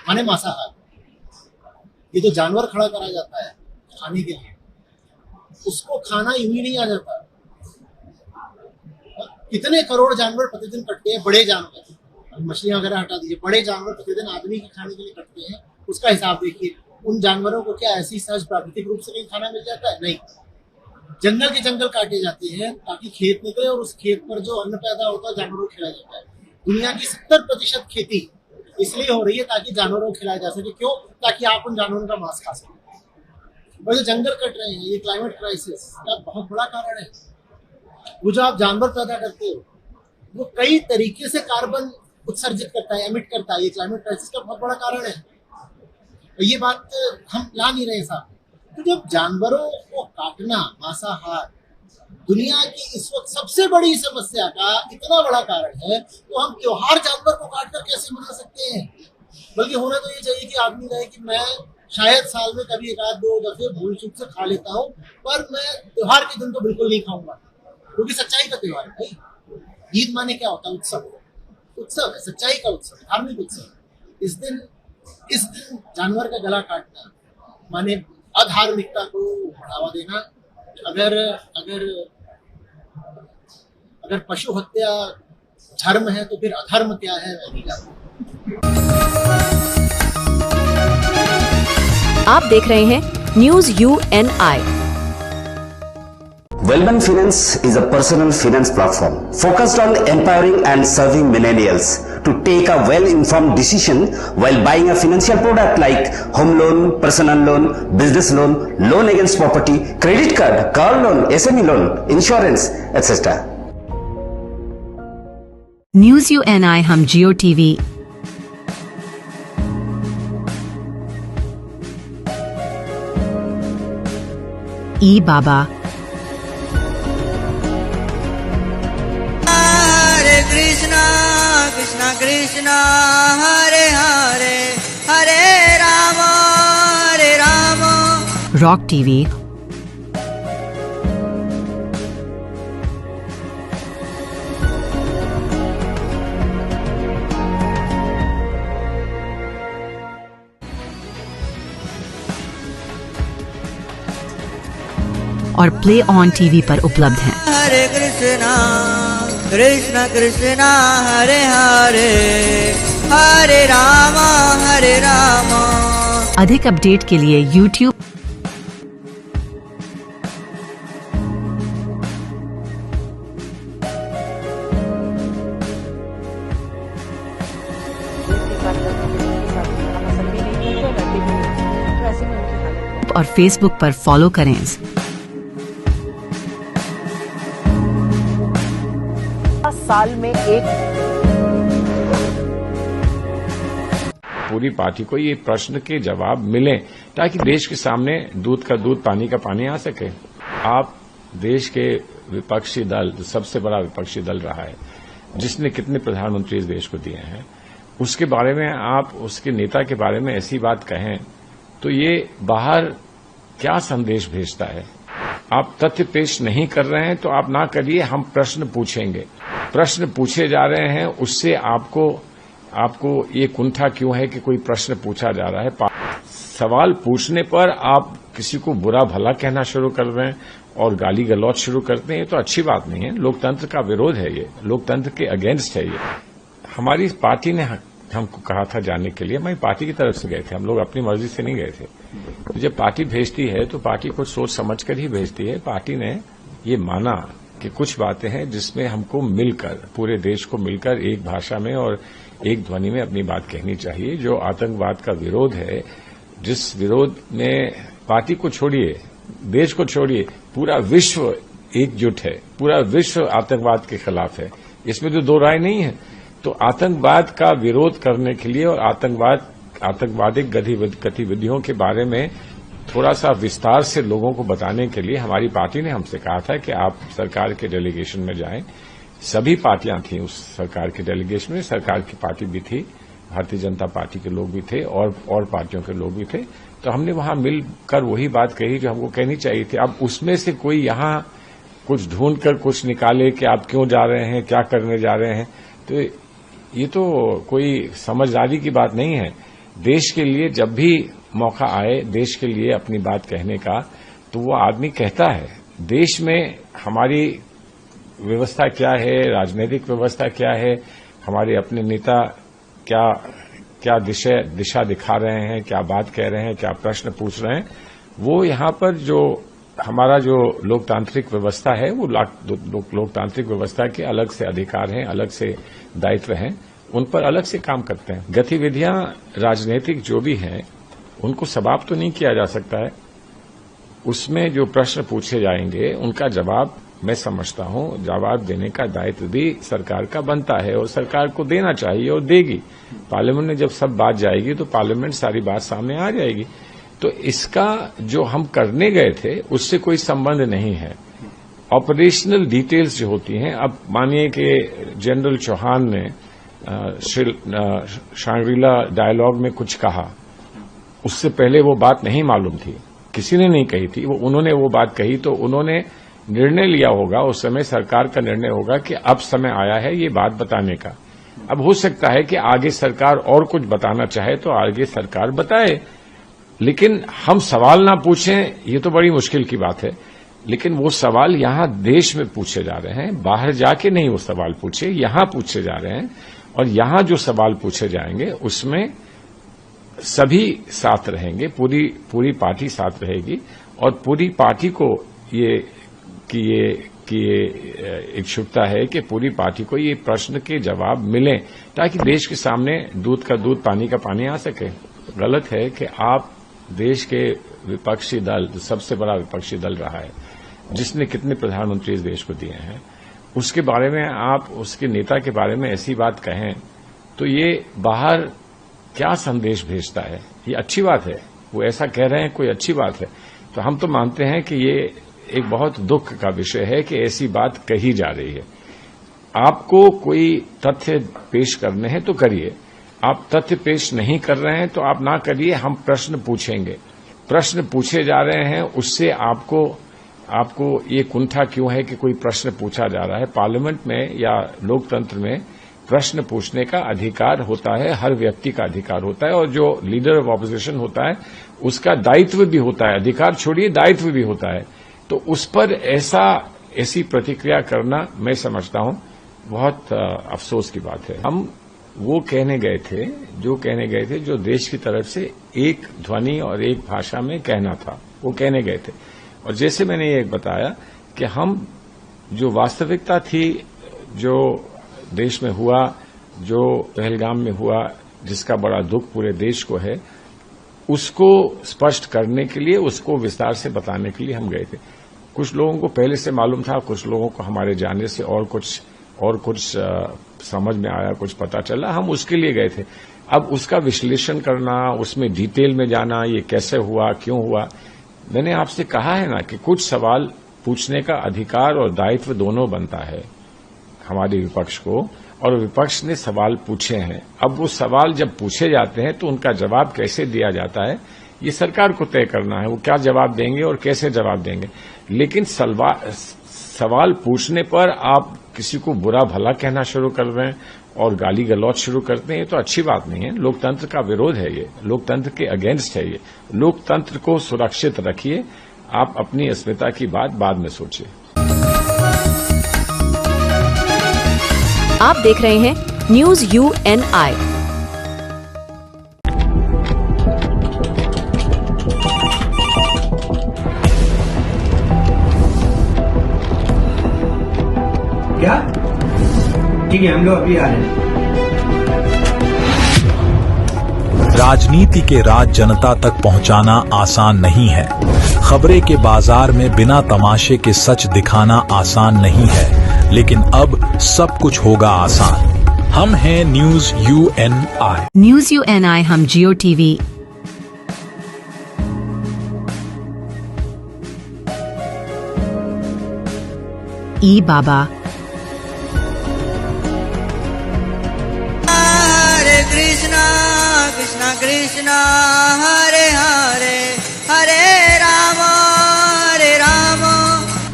K: माने मांसाहार। ये जो जानवर खड़ा करा जाता है खाने के लिए, उसको खाना यूं ही नहीं आ जाता। कितने करोड़ जानवर प्रतिदिन कटते हैं, बड़े जानवर, मछलियां वगैरह हटा दीजिए, बड़े जानवर प्रतिदिन आदमी के खाने के लिए कटते हैं, उसका हिसाब देखिए। उन जानवरों को क्या ऐसी सहज प्राकृतिक रूप से कहीं खाना मिल जाता है? नहीं, जंगल के जंगल काटे जाते हैं ताकि खेत निकले और उस खेत पर जो अन्न पैदा होता है जानवरों को खिलाया जाता है। दुनिया की 70% खेती इसलिए हो रही है ताकि जानवरों को खिलाया जा सके। क्यों? ताकि आप उन जानवरों का मांस खा सकें। और जो जंगल कट रहे हैं, ये क्लाइमेट क्राइसिस का बहुत बड़ा कारण है। वो जो आप जानवर पैदा करते हो वो कई तरीके से कार्बन उत्सर्जित करता है, एमिट करता है। ये क्लाइमेट क्राइसिस का बहुत बड़ा कारण है। ये बात हम ला नहीं रहे साहब। तो जब जानवरों को काटना, मांसाहार दुनिया की इस वक्त सबसे बड़ी समस्या का इतना बड़ा कारण है, तो हम त्योहार जानवर को काटकर कैसे मना सकते हैं? बल्कि होना तो ये चाहिए कि आदमी कहे कि मैं शायद साल में कभी 1-2 दफे भूल चूक से खा लेता हूँ, पर मैं त्योहार के दिन तो बिल्कुल नहीं खाऊंगा, क्योंकि सच्चाई का त्योहार है भाई। ईद माने क्या होता है? उत्सव है, सच्चाई का उत्सव, धार्मिक उत्सव। इस दिन जानवर का गला काटना माने अधार्मिकता को बढ़ावा देना। अगर पशु हत्या धर्म है तो फिर अधर्म क्या है, मैं नहीं जानता।
I: आप देख रहे हैं news UNI।
L: Wellman Finance is a personal finance platform focused on empowering and serving millennials to take a well-informed decision while buying a financial product like home loan, personal loan, business loan, loan against property, credit card, car loan, SME loan, insurance, etc.
B: News UNI हम जियो TV, बाबा,
E: कृष्णा कृष्णा हरे हरे, हरे Ram
B: rock TV, और play on TV पर उपलब्ध हैं।
E: हरे कृष्णा कृष्णा कृष्णा हरे हरे, हरे राम हरे राम।
B: अधिक update के लिए YouTube और Facebook पर फॉलो करें।
F: साल में एक
M: पूरी पार्टी को ये प्रश्न के जवाब मिले ताकि देश के सामने दूध का दूध पानी का पानी आ सके। आप देश के विपक्षी दल, सबसे बड़ा विपक्षी दल रहा है, जिसने कितने प्रधानमंत्री इस देश को दिए हैं, उसके बारे में आप उसके नेता के बारे में ऐसी बात कहें तो ये बाहर क्या संदेश भेजता है? आप तथ्य पेश नहीं कर रहे हैं तो आप ना करिए, हम प्रश्न पूछेंगे। प्रश्न पूछे जा रहे हैं, उससे आपको ये कुंठा क्यों है कि कोई प्रश्न पूछा जा रहा है? सवाल पूछने पर आप किसी को बुरा भला कहना शुरू कर रहे हैं और गाली गलौज शुरू करते हैं, ये तो अच्छी बात नहीं है। लोकतंत्र का विरोध है, ये लोकतंत्र के अगेंस्ट है। ये हमारी पार्टी ने हमको कहा था जाने के लिए, हमारी पार्टी की तरफ से गए थे, हम लोग अपनी मर्जी से नहीं गए थे। तो जब पार्टी भेजती है तो पार्टी को सोच समझ कर ही भेजती है। पार्टी ने ये माना कि कुछ बातें हैं जिसमें हमको मिलकर, पूरे देश को मिलकर एक भाषा में और एक ध्वनि में अपनी बात कहनी चाहिए। जो आतंकवाद का विरोध है, जिस विरोध में पार्टी को छोड़िए, देश को छोड़िए, पूरा विश्व एकजुट है, पूरा विश्व आतंकवाद के खिलाफ है, इसमें तो दो राय नहीं है। तो आतंकवाद का विरोध करने के लिए और आतंकवादिक गतिविधियों के बारे में थोड़ा सा विस्तार से लोगों को बताने के लिए हमारी पार्टी ने हमसे कहा था कि आप सरकार के डेलीगेशन में जाएं। सभी पार्टियां थीं उस सरकार के डेलीगेशन में, सरकार की पार्टी भी थी, भारतीय जनता पार्टी के लोग भी थे और पार्टियों के लोग भी थे। तो हमने वहां मिलकर वही बात कही जो हमको कहनी चाहिए थी। अब उसमें से कोई यहां कुछ ढूंढकर कुछ निकाले कि आप क्यों जा रहे हैं, क्या करने जा रहे हैं, तो ये तो कोई समझदारी की बात नहीं है। देश के लिए जब भी मौका आए देश के लिए अपनी बात कहने का, तो वो आदमी कहता है। देश में हमारी व्यवस्था क्या है, राजनीतिक व्यवस्था क्या है, हमारे अपने नेता क्या दिशा दिखा रहे हैं, क्या बात कह रहे हैं, क्या प्रश्न पूछ रहे हैं, वो यहाँ पर जो हमारा जो लोकतांत्रिक व्यवस्था है वो लोकतांत्रिक व्यवस्था के अलग से अधिकार हैं, अलग से दायित्व हैं, उन पर अलग से काम करते हैं। गतिविधियां राजनीतिक जो भी हैं उनको समाप्त तो नहीं किया जा सकता है। उसमें जो प्रश्न पूछे जाएंगे उनका जवाब मैं समझता हूं जवाब देने का दायित्व भी सरकार का बनता है और सरकार को देना चाहिए और देगी। पार्लियामेंट में जब सब बात जाएगी तो पार्लियामेंट सारी बात सामने आ जाएगी। तो इसका जो हम करने गए थे उससे कोई संबंध नहीं है। ऑपरेशनल डिटेल्स जो होती हैं, अब मानिए कि जनरल चौहान ने शांग्रीला डायलॉग में कुछ कहा, उससे पहले वो बात नहीं मालूम थी, किसी ने नहीं कही थी, उन्होंने वो बात कही तो उन्होंने निर्णय लिया होगा, उस समय सरकार का निर्णय होगा कि अब समय आया है ये बात बताने का। अब हो सकता है कि आगे सरकार और कुछ बताना चाहे तो आगे सरकार बताए, लेकिन हम सवाल ना पूछें ये तो बड़ी मुश्किल की बात है। लेकिन वो सवाल यहां देश में पूछे जा रहे हैं, बाहर जाके नहीं वो सवाल पूछे, यहां पूछे जा रहे हैं और यहां जो सवाल पूछे जाएंगे उसमें सभी साथ रहेंगे, पूरी पार्टी साथ रहेगी और पूरी पार्टी को ये इच्छुकता है कि पूरी पार्टी को ये प्रश्न के जवाब मिले ताकि देश के सामने दूध का दूध पानी का पानी आ सके। गलत है कि आप देश के विपक्षी दल, सबसे बड़ा विपक्षी दल रहा है, जिसने कितने प्रधानमंत्री इस देश को दिए हैं, उसके बारे में आप उसके नेता के बारे में ऐसी बात कहें तो ये बाहर क्या संदेश भेजता है। ये अच्छी बात है, वो ऐसा कह रहे हैं, कोई अच्छी बात है। तो हम तो मानते हैं कि ये एक बहुत दुख का विषय है कि ऐसी बात कही जा रही है। आपको कोई तथ्य पेश करने हैं तो करिए, आप तथ्य पेश नहीं कर रहे हैं तो आप ना करिए, हम प्रश्न पूछेंगे। प्रश्न पूछे जा रहे हैं उससे आपको ये कुंठा क्यों है कि कोई प्रश्न पूछा जा रहा है। पार्लियामेंट में या लोकतंत्र में प्रश्न पूछने का अधिकार होता है, हर व्यक्ति का अधिकार होता है और जो लीडर ऑफ ऑपोजिशन होता है उसका दायित्व भी होता है, अधिकार छोड़िए दायित्व भी होता है। तो उस पर ऐसी प्रतिक्रिया करना मैं समझता हूं बहुत अफसोस की बात है। हम वो कहने गए थे जो देश की तरफ से एक ध्वनि और एक भाषा में कहना था, वो कहने गए थे। और जैसे मैंने ये बताया कि हम जो वास्तविकता थी, जो देश में हुआ, जो पहलगाम में हुआ, जिसका बड़ा दुख पूरे देश को है, उसको स्पष्ट करने के लिए, उसको विस्तार से बताने के लिए हम गए थे। कुछ लोगों को पहले से मालूम था, कुछ लोगों को हमारे जाने से और कुछ समझ में आया, कुछ पता चला, हम उसके लिए गए थे। अब उसका विश्लेषण करना, उसमें डिटेल में जाना, ये कैसे हुआ, क्यों हुआ, मैंने आपसे कहा है ना कि कुछ सवाल पूछने का अधिकार और दायित्व दोनों बनता है हमारे विपक्ष को, और विपक्ष ने सवाल पूछे हैं। अब वो सवाल जब पूछे जाते हैं तो उनका जवाब कैसे दिया जाता है ये सरकार को तय करना है, वो क्या जवाब देंगे और कैसे जवाब देंगे। लेकिन सवाल पूछने पर आप किसी को बुरा भला कहना शुरू कर रहे हैं और गाली गलौज शुरू करते हैं, ये तो अच्छी बात नहीं है। लोकतंत्र का विरोध है ये, लोकतंत्र के अगेंस्ट है ये। लोकतंत्र को सुरक्षित रखिए, आप अपनी अस्मिता की बात बाद में सोचिए।
I: आप देख रहे हैं न्यूज UNI।
C: क्या? ठीक है, हम लोग अभी आ रहे हैं।
D: राजनीति के राज जनता तक पहुंचाना आसान नहीं है। खबरें के बाजार में बिना तमाशे के सच दिखाना आसान नहीं है, लेकिन अब सब कुछ होगा आसान। हम हैं न्यूज UNI।
B: न्यूज UNI हम जियो टीवी, ई बाबा,
E: कृष्णा कृष्णा हरे हरे, हरे राम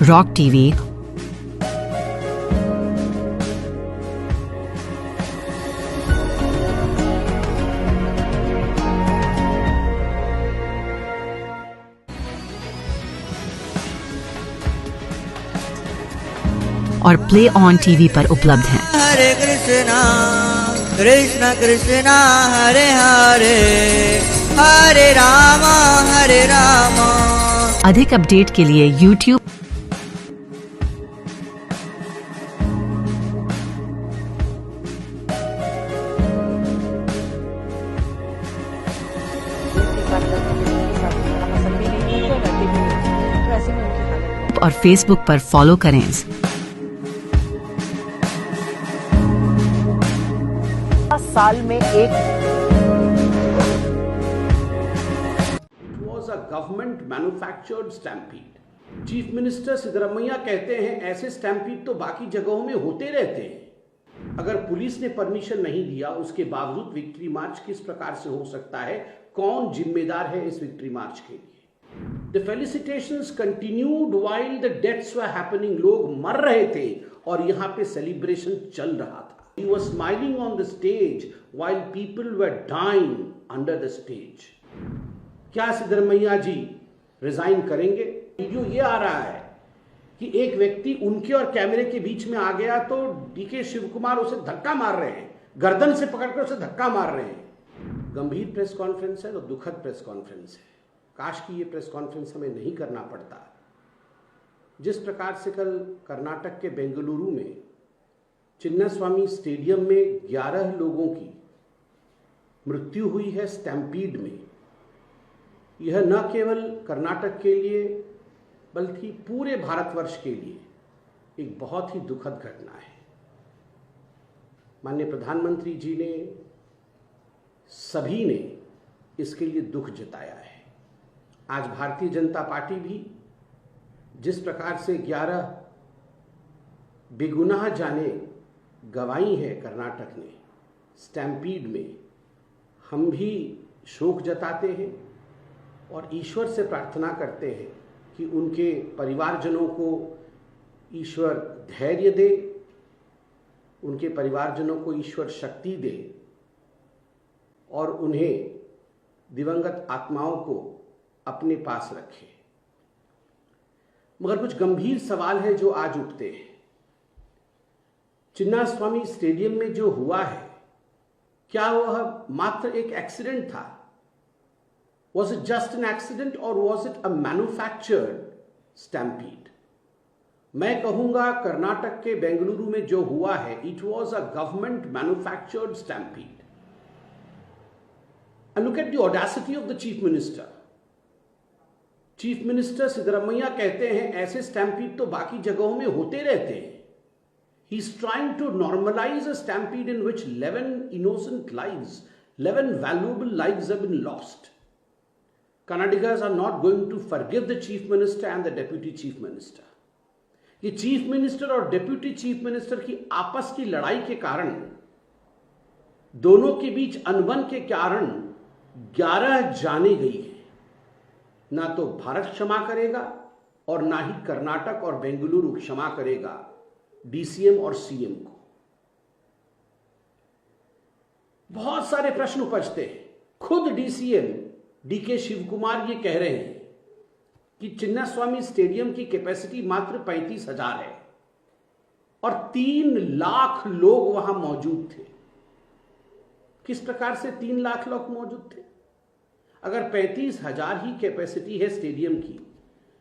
B: रॉक टीवी, और प्ले ऑन टीवी पर उपलब्ध हैं।
E: हरे कृष्णा कृष्ण कृष्णा हरे हरे हरे रामा हरे रामा।
B: अधिक अपडेट के लिए YouTube और Facebook पर फॉलो करें।
F: साल में एक
N: was a government manufactured stampede. Chief minister Siddaramaiah कहते हैं ऐसे स्टैम्पीड तो बाकी जगहों में होते रहते हैं। अगर पुलिस ने परमिशन नहीं दिया उसके बावजूद विक्ट्री मार्च किस प्रकार से हो सकता है? कौन जिम्मेदार है इस विक्ट्री मार्च के लिए? The felicitations continued while the deaths were happening. लोग मर रहे थे और यहाँ पे सेलिब्रेशन चल रहा था। He was smiling on the stage while people were dying under the stage. क्या सिद्धरामैया जी रिजाइन करेंगे? वीडियो ये आ रहा है कि एक व्यक्ति उनके और कैमरे के बीच में आ गया तो डीके शिव कुमार उसे धक्का मार रहे हैं, गर्दन से पकड़कर उसे धक्का मार रहे हैं। गंभीर प्रेस कॉन्फ्रेंस है तो दुखद प्रेस कॉन्फ्रेंस है। काश कि ये प्रेस कॉन्फ्रेंस हमें नहीं करना पड़ता। जिस प्रकार से कल कर्नाटक के बेंगलुरु में चिन्नास्वामी स्टेडियम में 11 लोगों की मृत्यु हुई है स्टैम्पीड में, यह न केवल कर्नाटक के लिए बल्कि पूरे भारतवर्ष के लिए एक बहुत ही दुखद घटना है। माननीय प्रधानमंत्री जी ने, सभी ने इसके लिए दुख जताया है। आज भारतीय जनता पार्टी भी जिस प्रकार से 11 बेगुनाह जाने गवाई है कर्नाटक ने स्टैम्पीड में, हम भी शोक जताते हैं और ईश्वर से प्रार्थना करते हैं कि उनके परिवारजनों को ईश्वर धैर्य दे, उनके परिवारजनों को ईश्वर शक्ति दे और उन्हें दिवंगत आत्माओं को अपने पास रखे। मगर कुछ गंभीर सवाल है जो आज उठते हैं। चिन्नास्वामी स्टेडियम में जो हुआ है, क्या वह मात्र एक एक्सीडेंट था? Was it just an accident or was it a manufactured stampede? मैं कहूंगा कर्नाटक के बेंगलुरु में जो हुआ है, it was a government manufactured stampede. And look at the audacity of the chief minister. Chief minister Siddaramaiah कहते हैं ऐसे स्टैम्पीड तो बाकी जगहों में होते रहते हैं। He is trying to normalize a stampede in which 11 innocent lives, 11 valuable lives have been lost. Kannadigas are not going to forgive the chief minister and the deputy chief minister. ये chief minister और deputy chief minister की आपस की लड़ाई के कारण, दोनों के बीच अनबन के कारण 11 जाने गई है। ना तो भारत क्षमा करेगा और ना ही कर्नाटक और बेंगलुरु क्षमा करेगा डीसीएम और सीएम को। बहुत सारे प्रश्न उपजते हैं। खुद डीसीएम डीके शिव कुमार ये कह रहे हैं कि चिन्नास्वामी स्टेडियम की कैपेसिटी मात्र 35,000 है और 3 लाख लोग वहां मौजूद थे। किस प्रकार से 3 लाख लोग मौजूद थे? अगर 35,000 ही कैपेसिटी है स्टेडियम की,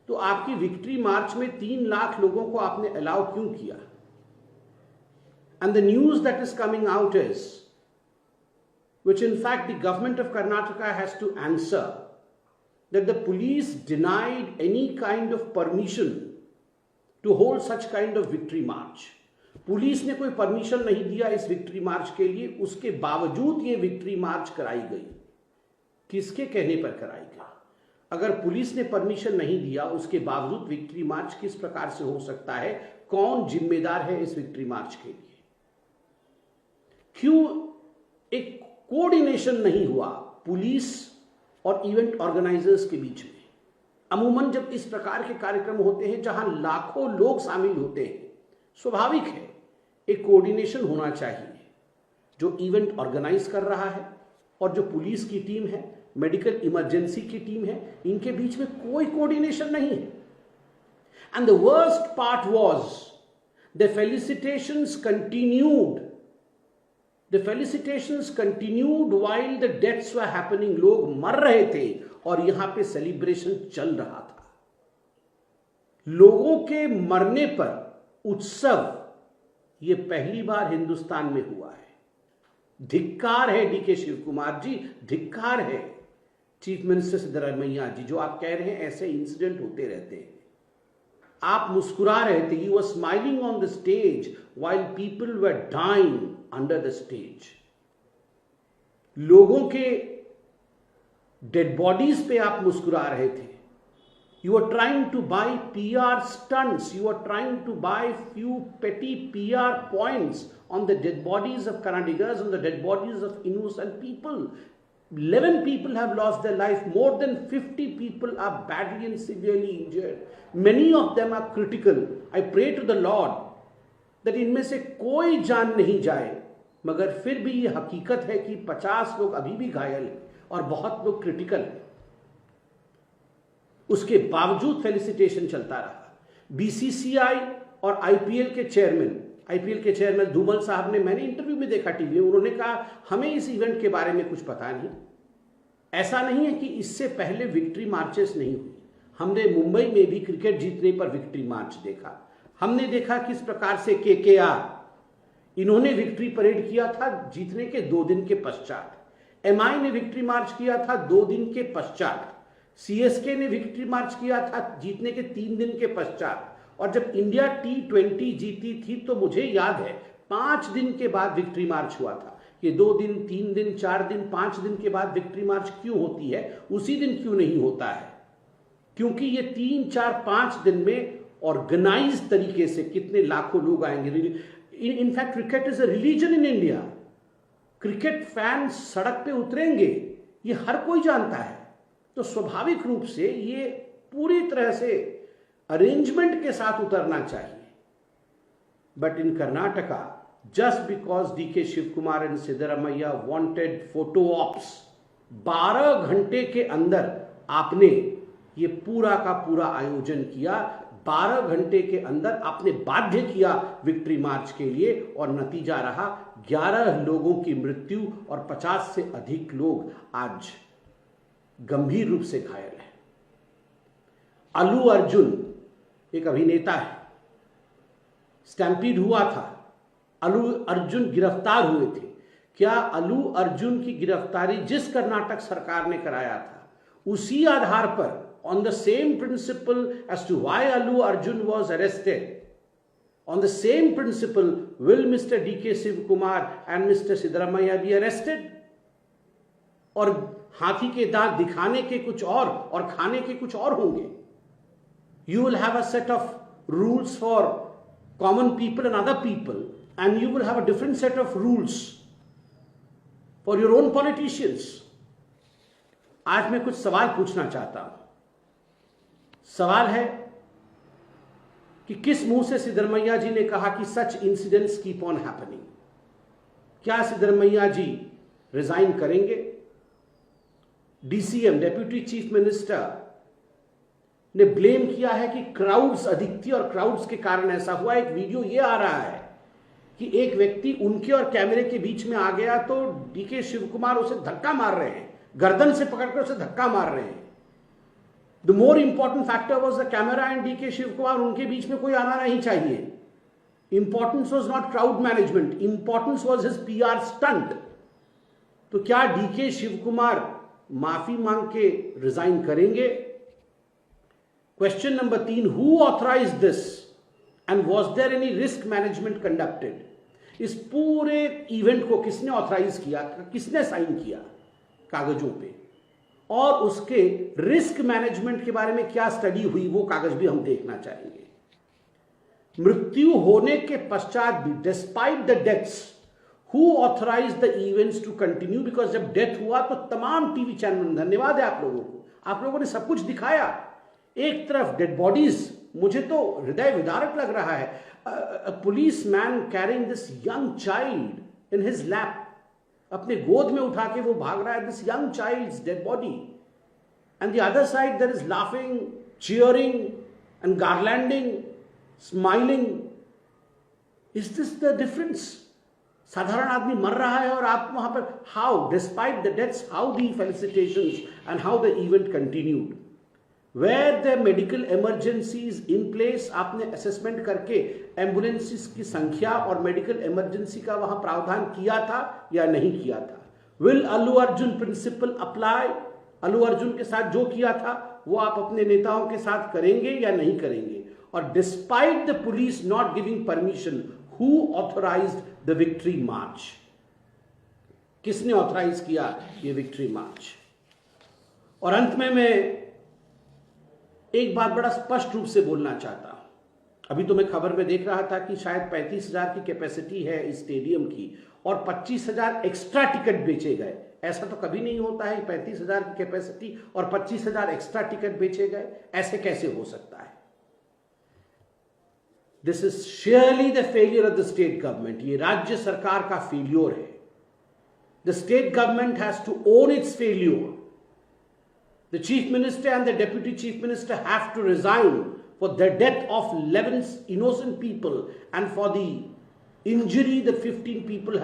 N: तो आपकी विक्ट्री मार्च में 3 लाख लोगों को आपने अलाउ क्यों किया? And the news that is coming out is, which in fact the government of Karnataka has to answer, that the police denied any kind of permission to hold such kind of victory march. Police ने कोई permission नहीं दिया इस victory मार्च के लिए, उसके बावजूद ये विक्ट्री मार्च कराई गई। किसके कहने पर कराई गई? अगर पुलिस ने परमिशन नहीं दिया उसके बावजूद विक्ट्री मार्च किस प्रकार से हो सकता है? कौन जिम्मेदार है इस विक्ट्री मार्च के लिए? क्यों एक कोऑर्डिनेशन नहीं हुआ पुलिस और इवेंट ऑर्गेनाइजर्स के बीच में? अमूमन जब इस प्रकार के कार्यक्रम होते हैं जहां लाखों लोग शामिल होते हैं, स्वाभाविक है एक कोऑर्डिनेशन होना चाहिए। जो इवेंट ऑर्गेनाइज कर रहा है और जो पुलिस की टीम है, मेडिकल इमरजेंसी की टीम है, इनके बीच में कोई कोऑर्डिनेशन नहीं है। And the worst part was The felicitations continued. The felicitations continued while the deaths were happening. लोग मर रहे थे और यहां पे सेलिब्रेशन चल रहा था. लोगों के मरने पर उत्सव ये पहली बार हिंदुस्तान में हुआ है. धिक्कार है डीके शिव कुमार जी, धिक्कार है चीफ मिनिस्टर सिद्धरमैया जी. जो आप कह रहे हैं ऐसे इंसिडेंट होते रहते हैं. आप मुस्कुरा रहे थे. You were smiling on the stage while people were dying under the stage. लोगों के डेड बॉडीज पे आप मुस्कुरा रहे थे. You are trying to buy PR stunts. You are trying to buy few petty PR points on the dead bodies of Kannadigas, on the dead bodies of innocent people. 11 people have lost their life. More than 50 people are badly and severely injured. Many of them are critical. I pray to the Lord that इनमें से कोई जान नहीं जाए. मगर फिर भी ये हकीकत है कि 50 लोग अभी भी घायल हैं और बहुत लोग क्रिटिकल हैं. उसके बावजूद फेलिसिटेशन चलता रहा. BCCI और IPL के चेयरमैन धूमल साहब ने, मैंने इंटरव्यू में देखा टीवी में, उन्होंने कहा हमें इस इवेंट के बारे में कुछ पता नहीं. ऐसा नहीं है कि इससे पहले विक्ट्री मार्चेस नहीं हुई. हमने मुंबई में भी क्रिकेट जीतने पर विक्ट्री मार्च देखा. हमने देखा किस प्रकार से KKR इन्होंने विक्ट्री परेड किया था जीतने के 2 दिन के पश्चात. MI ने विक्ट्री मार्च किया था 2 दिन के पश्चात. CSK ने विक्ट्री मार्च किया था जीतने के 3 दिन के पश्चात. और जब इंडिया T20 जीती थी तो मुझे याद है 5 दिन के बाद विक्ट्री मार्च हुआ था. ये 2 दिन, 3 दिन, 4 दिन, 5 दिन के बाद विक्ट्री मार्च क्यों होती है, उसी दिन क्यों नहीं होता है? क्योंकि ये 3, 4, 5 दिन में ऑर्गेनाइज तरीके से कितने लाखों लोग आएंगे. In fact cricket is a religion in India. Cricket fan सड़क पे उतरेंगे, ये हर कोई जानता है. तो स्वाभाविक रूप से ये पूरी तरह से अरेंजमेंट के साथ उतरना चाहिए. But in Karnataka, just because DK Shivakumar and Siddaramaiah wanted photo ops, 12 घंटे के अंदर आपने ये पूरा का पूरा आयोजन किया. 12 घंटे के अंदर आपने बाध्य किया विक्ट्री मार्च के लिए और नतीजा रहा 11 लोगों की मृत्यु और 50 से अधिक लोग आज गंभीर रूप से घायल हैं. अल्लू अर्जुन एक अभिनेता है. स्टैम्पीड हुआ था, अल्लू अर्जुन गिरफ्तार हुए थे. क्या अल्लू अर्जुन की गिरफ्तारी जिस कर्नाटक सरकार ने कराया था उसी आधार पर, on the same principle as to why Allu Arjun was arrested, on the same principle will Mr. DK Shiv Kumar and Mr. Siddaramaiah be arrested? और हाथी के दांत दिखाने के कुछ और खाने के कुछ और होंगे. You will have a set of rules for common people and other people, and you will have a different set of rules for your own politicians. आज मैं कुछ सवाल पूछना चाहता हूं. सवाल है कि किस मुंह से सिद्धरमैया जी ने कहा कि such incidents keep on happening. क्या सिद्धरमैया जी रिजाइन करेंगे? DCM, डेप्यूटी चीफ मिनिस्टर, ने ब्लेम किया है कि क्राउड्स अधिक थी और क्राउड्स के कारण ऐसा हुआ. एक वीडियो ये आ रहा है कि एक व्यक्ति उनके और कैमरे के बीच में आ गया तो DK शिव कुमार उसे धक्का मार रहे हैं, गर्दन से पकड़कर उसे धक्का मार रहे हैं. The more important factor was the camera and DK Shiv Kumar. उनके बीच में कोई आना नहीं चाहिए. Importance was not crowd management. Importance was his PR stunt. तो क्या DK शिव कुमार माफी मांग के रिजाइन करेंगे? Question number 3, who authorized this and was there any risk management conducted? इस पूरे इवेंट को किसने ऑथराइज किया, किसने साइन किया कागजों पे, और उसके रिस्क मैनेजमेंट के बारे में क्या स्टडी हुई, वो कागज भी हम देखना चाहेंगे. मृत्यु होने के पश्चात भी, despite the deaths, who authorise the events to continue? Because जब डेथ हुआ तो तमाम टीवी चैनल, धन्यवाद है आप लोगों को, आप लोगों ने सब कुछ दिखाया. एक तरफ डेड बॉडीज, मुझे तो हृदय विदारक लग रहा है. Policeman carrying this young child in his lap, अपने गोद में उठा के वो भाग रहा है, this young child's dead body, and the other side there is laughing, cheering and garlanding, smiling. Is this the difference? साधारण आदमी मर रहा है और आप वहां पर how despite the deaths how the felicitations and how the event continued where the medical emergencies in place. आपने असेसमेंट करके एम्बुलेंसेस की संख्या और मेडिकल इमरजेंसी का वहां प्रावधान किया था या नहीं किया था? Will Allu Arjun principal apply? Allu Arjun के साथ जो किया था वो आप अपने नेताओं के साथ करेंगे या नहीं करेंगे? और despite the police not giving permission, who authorised the victory march? किसने ऑथराइज किया ये विक्ट्री मार्च? और अंत में मैं एक बात बड़ा स्पष्ट रूप से बोलना चाहता हूं. अभी तो मैं खबर में देख रहा था कि शायद 35,000 की कैपेसिटी है इस स्टेडियम की और 25,000 एक्स्ट्रा टिकट बेचे गए. ऐसा तो कभी नहीं होता है. 35,000 की कैपेसिटी और 25,000 एक्स्ट्रा टिकट बेचे गए, ऐसे कैसे हो सकता है? This is sheerly the failure of the state government. ये राज्य सरकार का फेल्योर है. The state government has to own its failure. The chief minister and the deputy chief minister have to resign for the death of 11 innocent people and for the injury that 50 people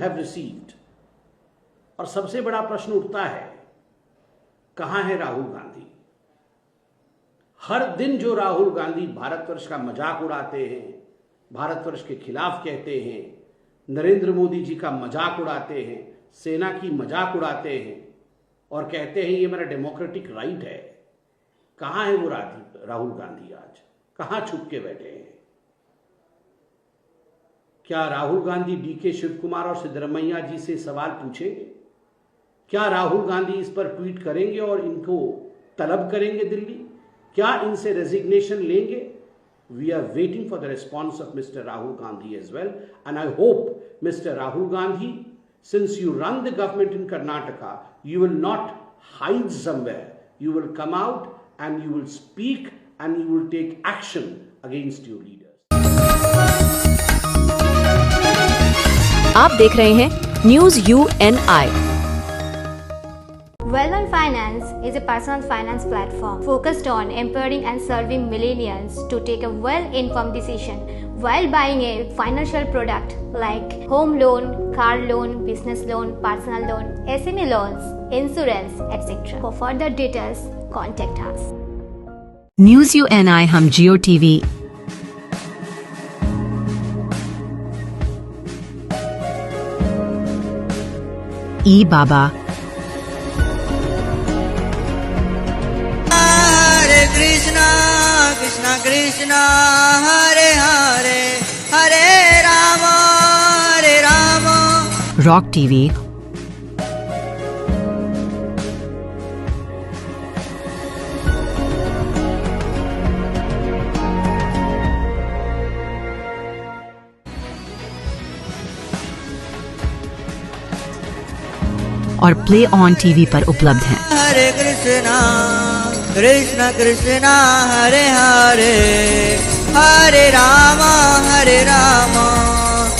N: have received. और सबसे बड़ा प्रश्न उठता है, कहां है राहुल गांधी? हर दिन जो राहुल गांधी भारतवर्ष का मजाक उड़ाते हैं, भारतवर्ष के खिलाफ कहते हैं, नरेंद्र मोदी जी का मजाक उड़ाते हैं, सेना की मजाक उड़ाते हैं और कहते हैं ये मेरा डेमोक्रेटिक राइट है. कहां है वो राहुल गांधी? आज कहां छुप के बैठे हैं? क्या राहुल गांधी डीके शिव कुमार और सिद्धरमैया जी से सवाल पूछेंगे? क्या राहुल गांधी इस पर ट्वीट करेंगे और इनको तलब करेंगे दिल्ली? क्या इनसे रेजिग्नेशन लेंगे? We are waiting for the response of mister Rahul Gandhi as well and I hope mister Rahul Gandhi, since you run the government in Karnataka, you will not hide somewhere. You will come out and you will speak and you will take action against your leaders.
I: आप देख रहे हैं news UNI.
J: Well-Known Finance is a personal finance platform focused on empowering and serving millennials to take a well-informed decision while buying a financial product like home loan, car loan, business loan, personal loan, SME loans, insurance, etc. For further details, contact us.
B: News UNI हम जियो TV, ई बाबा,
E: Krishna Krishna Krishna Hare Hare Hare Rama Hare Rama.
B: Rock TV, और play on TV पर उपलब्ध हैं.
E: Hare Krishna Krishna Krishna Hare Hare Hare Rama Hare Rama.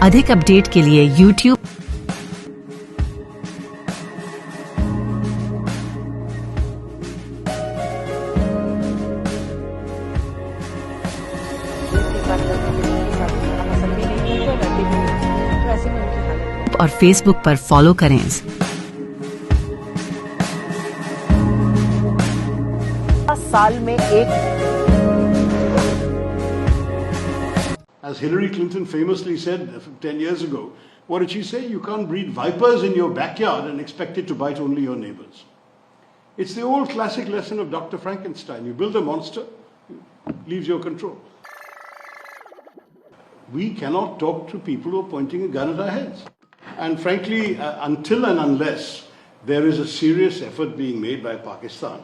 B: अधिक update के लिए YouTube और Facebook पर फॉलो करें.
F: साल में एक.
O: As Hillary Clinton famously said 10 years ago, what did she say? You can't breed vipers in your backyard and expect it to bite only your neighbors. It's the old classic lesson of Dr. Frankenstein. You build a monster, it leaves your control. We cannot talk to people who are pointing a gun at our heads. And frankly, until and unless there is a serious effort being made by Pakistan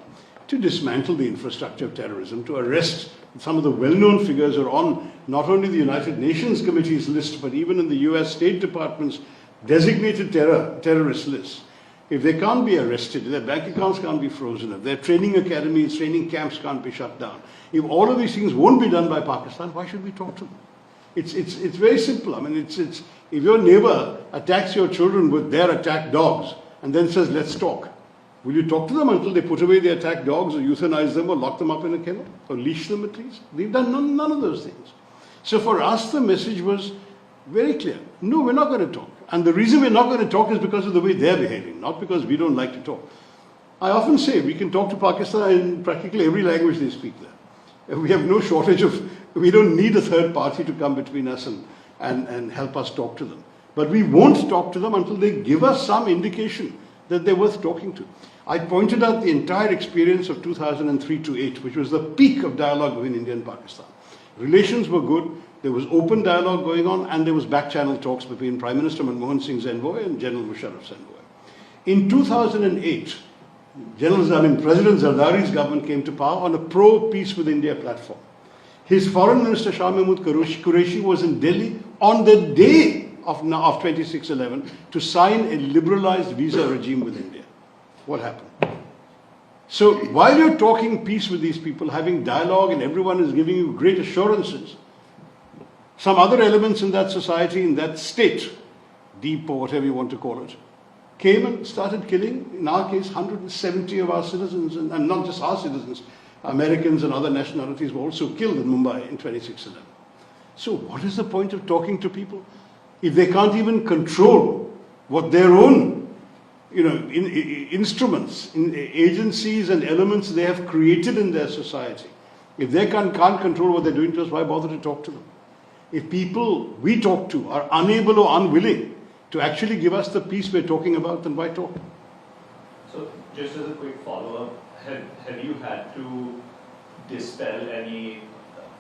O: to dismantle the infrastructure of terrorism, to arrest some of the well-known figures who are on not only the United Nations Committee's list, but even in the US State Department's designated terrorist list. If they can't be arrested, if their bank accounts can't be frozen, if their training academies, training camps can't be shut down, if all of these things won't be done by Pakistan, why should we talk to them? It's very simple. I mean, it's if your neighbor attacks your children with their attack dogs and then says, let's talk, will you talk to them until they put away their attack dogs or euthanize them or lock them up in a kennel or leash them at least? They've done none of those things. So for us, the message was very clear. No, we're not going to talk. And the reason we're not going to talk is because of the way they're behaving, not because we don't like to talk. I often say we can talk to Pakistan in practically every language they speak there. We have no shortage of, we don't need a third party to come between us and help us talk to them. But we won't talk to them until they give us some indication that they're worth talking to. I pointed out the entire experience of 2003 to 8, which was the peak of dialogue between India and Pakistan. Relations were good, there was open dialogue going on, and there was back-channel talks between Prime Minister Manmohan Singh's envoy and General Musharraf's envoy. In 2008, President Zardari's government came to power on a pro-peace with India platform. His foreign minister Shah Mahmood Qureshi was in Delhi on the day of 26/11 to sign a liberalized visa regime with India. What happened? So while you're talking peace with these people, having dialogue, and everyone is giving you great assurances, some other elements in that society, in that state, deep or whatever you want to call it, came and started killing, in our case, 170 of our citizens, and not just our citizens, Americans and other nationalities were also killed in Mumbai in 26/11. So what is the point of talking to people if they can't even control what their own instruments, agencies and elements they have created in their society? If they can't control what they're doing to us, why bother to talk to them? If people we talk to are unable or unwilling to actually give us the peace we're talking about, then why talk?
P: So just as a quick follow-up, have you had to dispel any,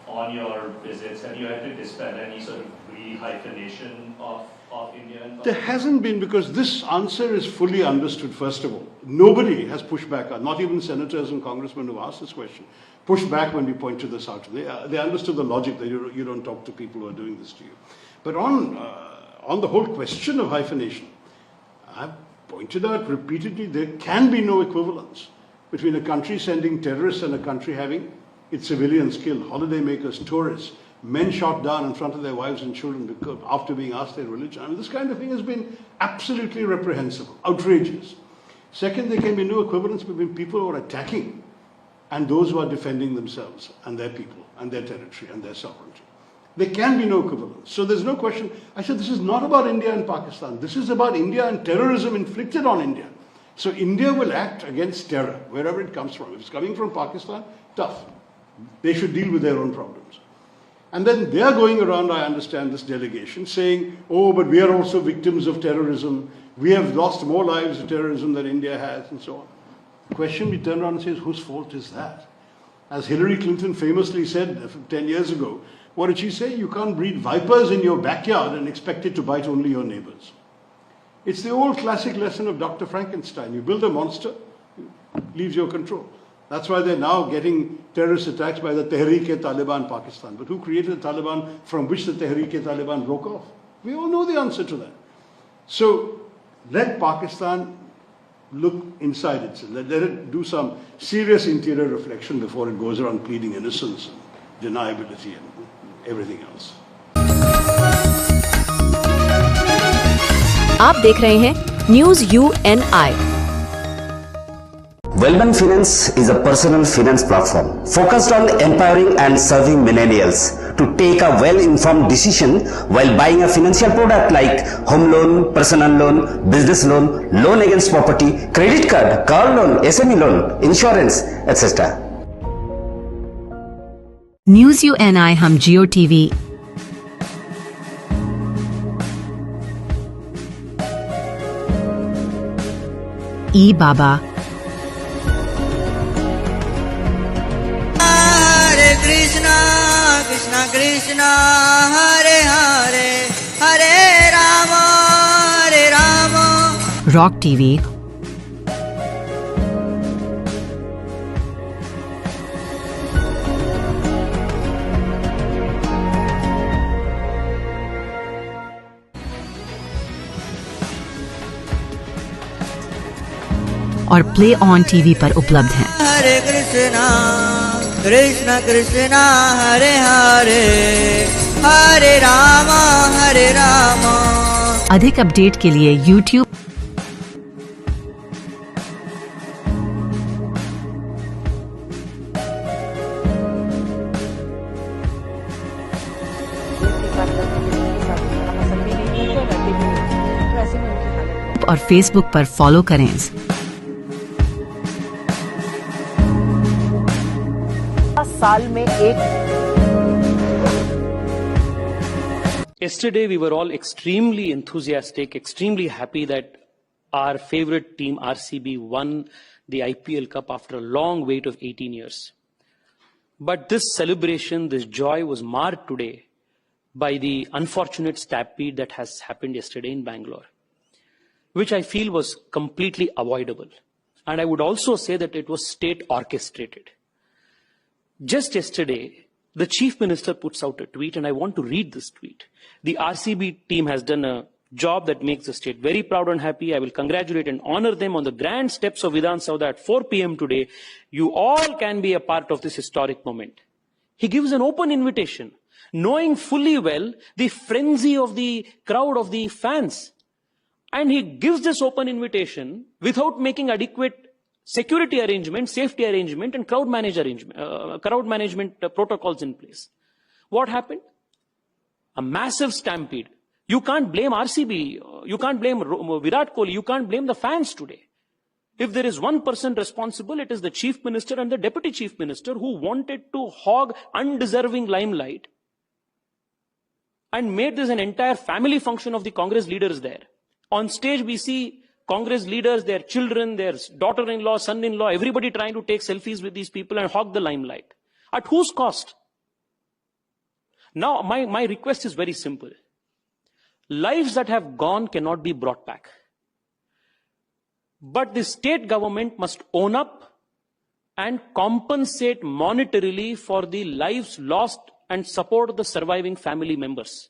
P: on your visits, have you had to dispel any sort of re-hyphenation of India and Pakistan?
O: There hasn't been, because this answer is fully understood, first of all. Nobody has pushed back, not even senators and congressmen who asked this question, pushed back when we pointed this out. They understood the logic that you don't talk to people who are doing this to you. But on the whole question of hyphenation, I've pointed out repeatedly there can be no equivalence between a country sending terrorists and a country having its civilians killed, holidaymakers, tourists, men shot down in front of their wives and children because after being asked their religion. I mean, this kind of thing has been absolutely reprehensible, outrageous. Second, there can be no equivalence between people who are attacking and those who are defending themselves and their people and their territory and their sovereignty. There can be no equivalence. So there's no question. I said this is not about India and Pakistan. This is about India and terrorism inflicted on India. So India will act against terror, wherever it comes from. If it's coming from Pakistan, tough. They should deal with their own problems. And then they are going around, I understand, this delegation, saying, oh, but we are also victims of terrorism. We have lost more lives of terrorism than India has, and so on. The question we turn around and say is, whose fault is that? As Hillary Clinton famously said 10 years ago, what did she say? You can't breed vipers in your backyard and expect it to bite only your neighbors. It's the old classic lesson of Dr. Frankenstein. You build a monster, it leaves your control. That's why they're now getting terrorist attacks by the Tehreek-e-Taliban Pakistan. But who created the Taliban from which the Tehreek-e-Taliban broke off? We all know the answer to that. So let Pakistan look inside itself. Let it do some serious interior reflection before it goes around pleading innocence and deniability and everything else.
I: आप देख रहे हैं news UNI।
L: Wellman Finance is a personal finance platform focused on empowering and serving millennials to take a well-informed decision while buying a financial product like home loan, personal loan, business loan, loan against property, credit card, car loan, SME loan, insurance, etc.
B: News UNI हम जियो TV ई बाबा
E: Hare Krishna, Krishna Krishna, Hare Hare, Hare Rama, Hare Rama.
B: Rock TV और play on TV पर उपलब्ध हैं।
E: Hare Krishna, Krishna Krishna, Hare Hare, Hare Rama, Hare Rama.
B: अधिक update के लिए YouTube और Facebook पर फॉलो करें।
F: साल में एक
Q: Yesterday, we were all extremely enthusiastic, extremely happy that our favorite team, RCB, won the IPL Cup after a long wait of 18 years. But this celebration, this joy was marred today by the unfortunate stampede that has happened yesterday in Bangalore, which I feel was completely avoidable. And I would also say that it was state orchestrated. Just yesterday, the Chief Minister puts out a tweet, and I want to read this tweet. The RCB team has done a job that makes the state very proud and happy. I will congratulate and honor them on the grand steps of Vidhan Sauda at 4 p.m. today. You all can be a part of this historic moment. He gives an open invitation, knowing fully well the frenzy of the crowd of the fans. And he gives this open invitation without making adequate security arrangement, safety arrangement, and crowd management protocols in place. What happened? A massive stampede. You can't blame RCB. You can't blame Virat Kohli. You can't blame the fans today. If there is one person responsible, it is the Chief Minister and the Deputy Chief Minister who wanted to hog undeserving limelight and made this an entire family function of the Congress leaders there. On stage, we see Congress leaders, their children, their daughter-in-law, son-in-law, everybody trying to take selfies with these people and hog the limelight. At whose cost? Now, my request is very simple. Lives that have gone cannot be brought back. But the state government must own up and compensate monetarily for the lives lost and support the surviving family members.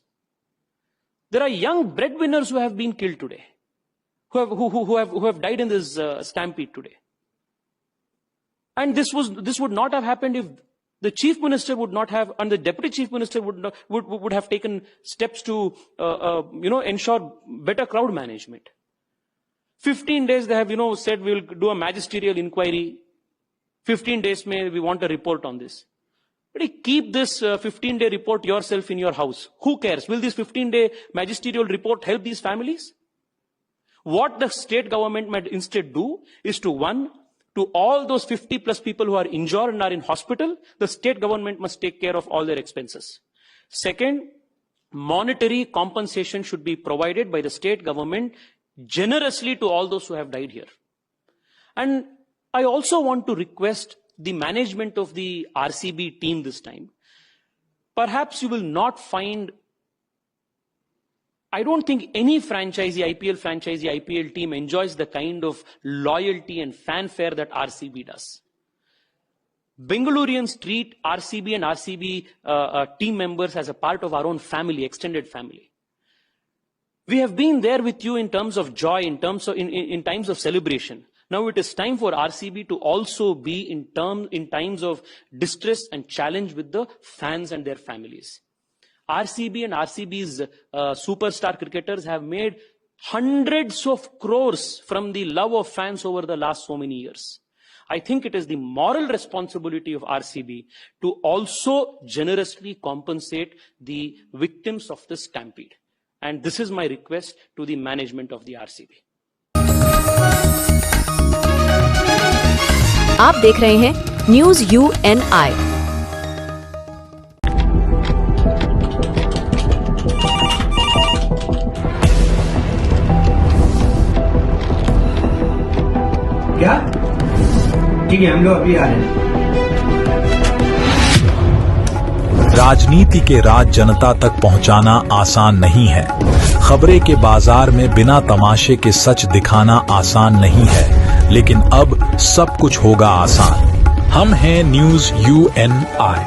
Q: There are young breadwinners who have been killed today. Who have died in this stampede today. And this would not have happened if the Chief Minister would not have, and the Deputy Chief Minister would have taken steps to ensure better crowd management. 15 days they have said we will do a magisterial inquiry. 15 days we want a report on this. But keep this 15-day report yourself in your house. Who cares? Will this 15-day magisterial report help these families? What the state government might instead do is to all those 50 plus people who are injured and are in hospital, the state government must take care of all their expenses. Second, monetary compensation should be provided by the state government generously to all those who have died here. And I also want to request the management of the RCB team this time. Perhaps you will not find, I don't think any IPL team enjoys the kind of loyalty and fanfare that RCB does. Bengalurians treat RCB and RCB team members as a part of our own family, extended family. We have been there with you in terms of joy, in times of celebration. Now it is time for RCB to also be in times of distress and challenge with the fans and their families. RCB and RCB's superstar cricketers have made hundreds of crores from the love of fans over the last so many years. I think it is the moral responsibility of RCB to also generously compensate the victims of this stampede. And this is my request to the management of the RCB.
I: आप देख रहे हैं news UNI।
C: क्या? ठीक है, हम लोग अभी आ रहे हैं।
D: राजनीति के राज जनता तक पहुंचाना आसान नहीं है। खबरें के बाजार में बिना तमाशे के सच दिखाना आसान नहीं है, लेकिन अब सब कुछ होगा आसान। हम हैं न्यूज UNI।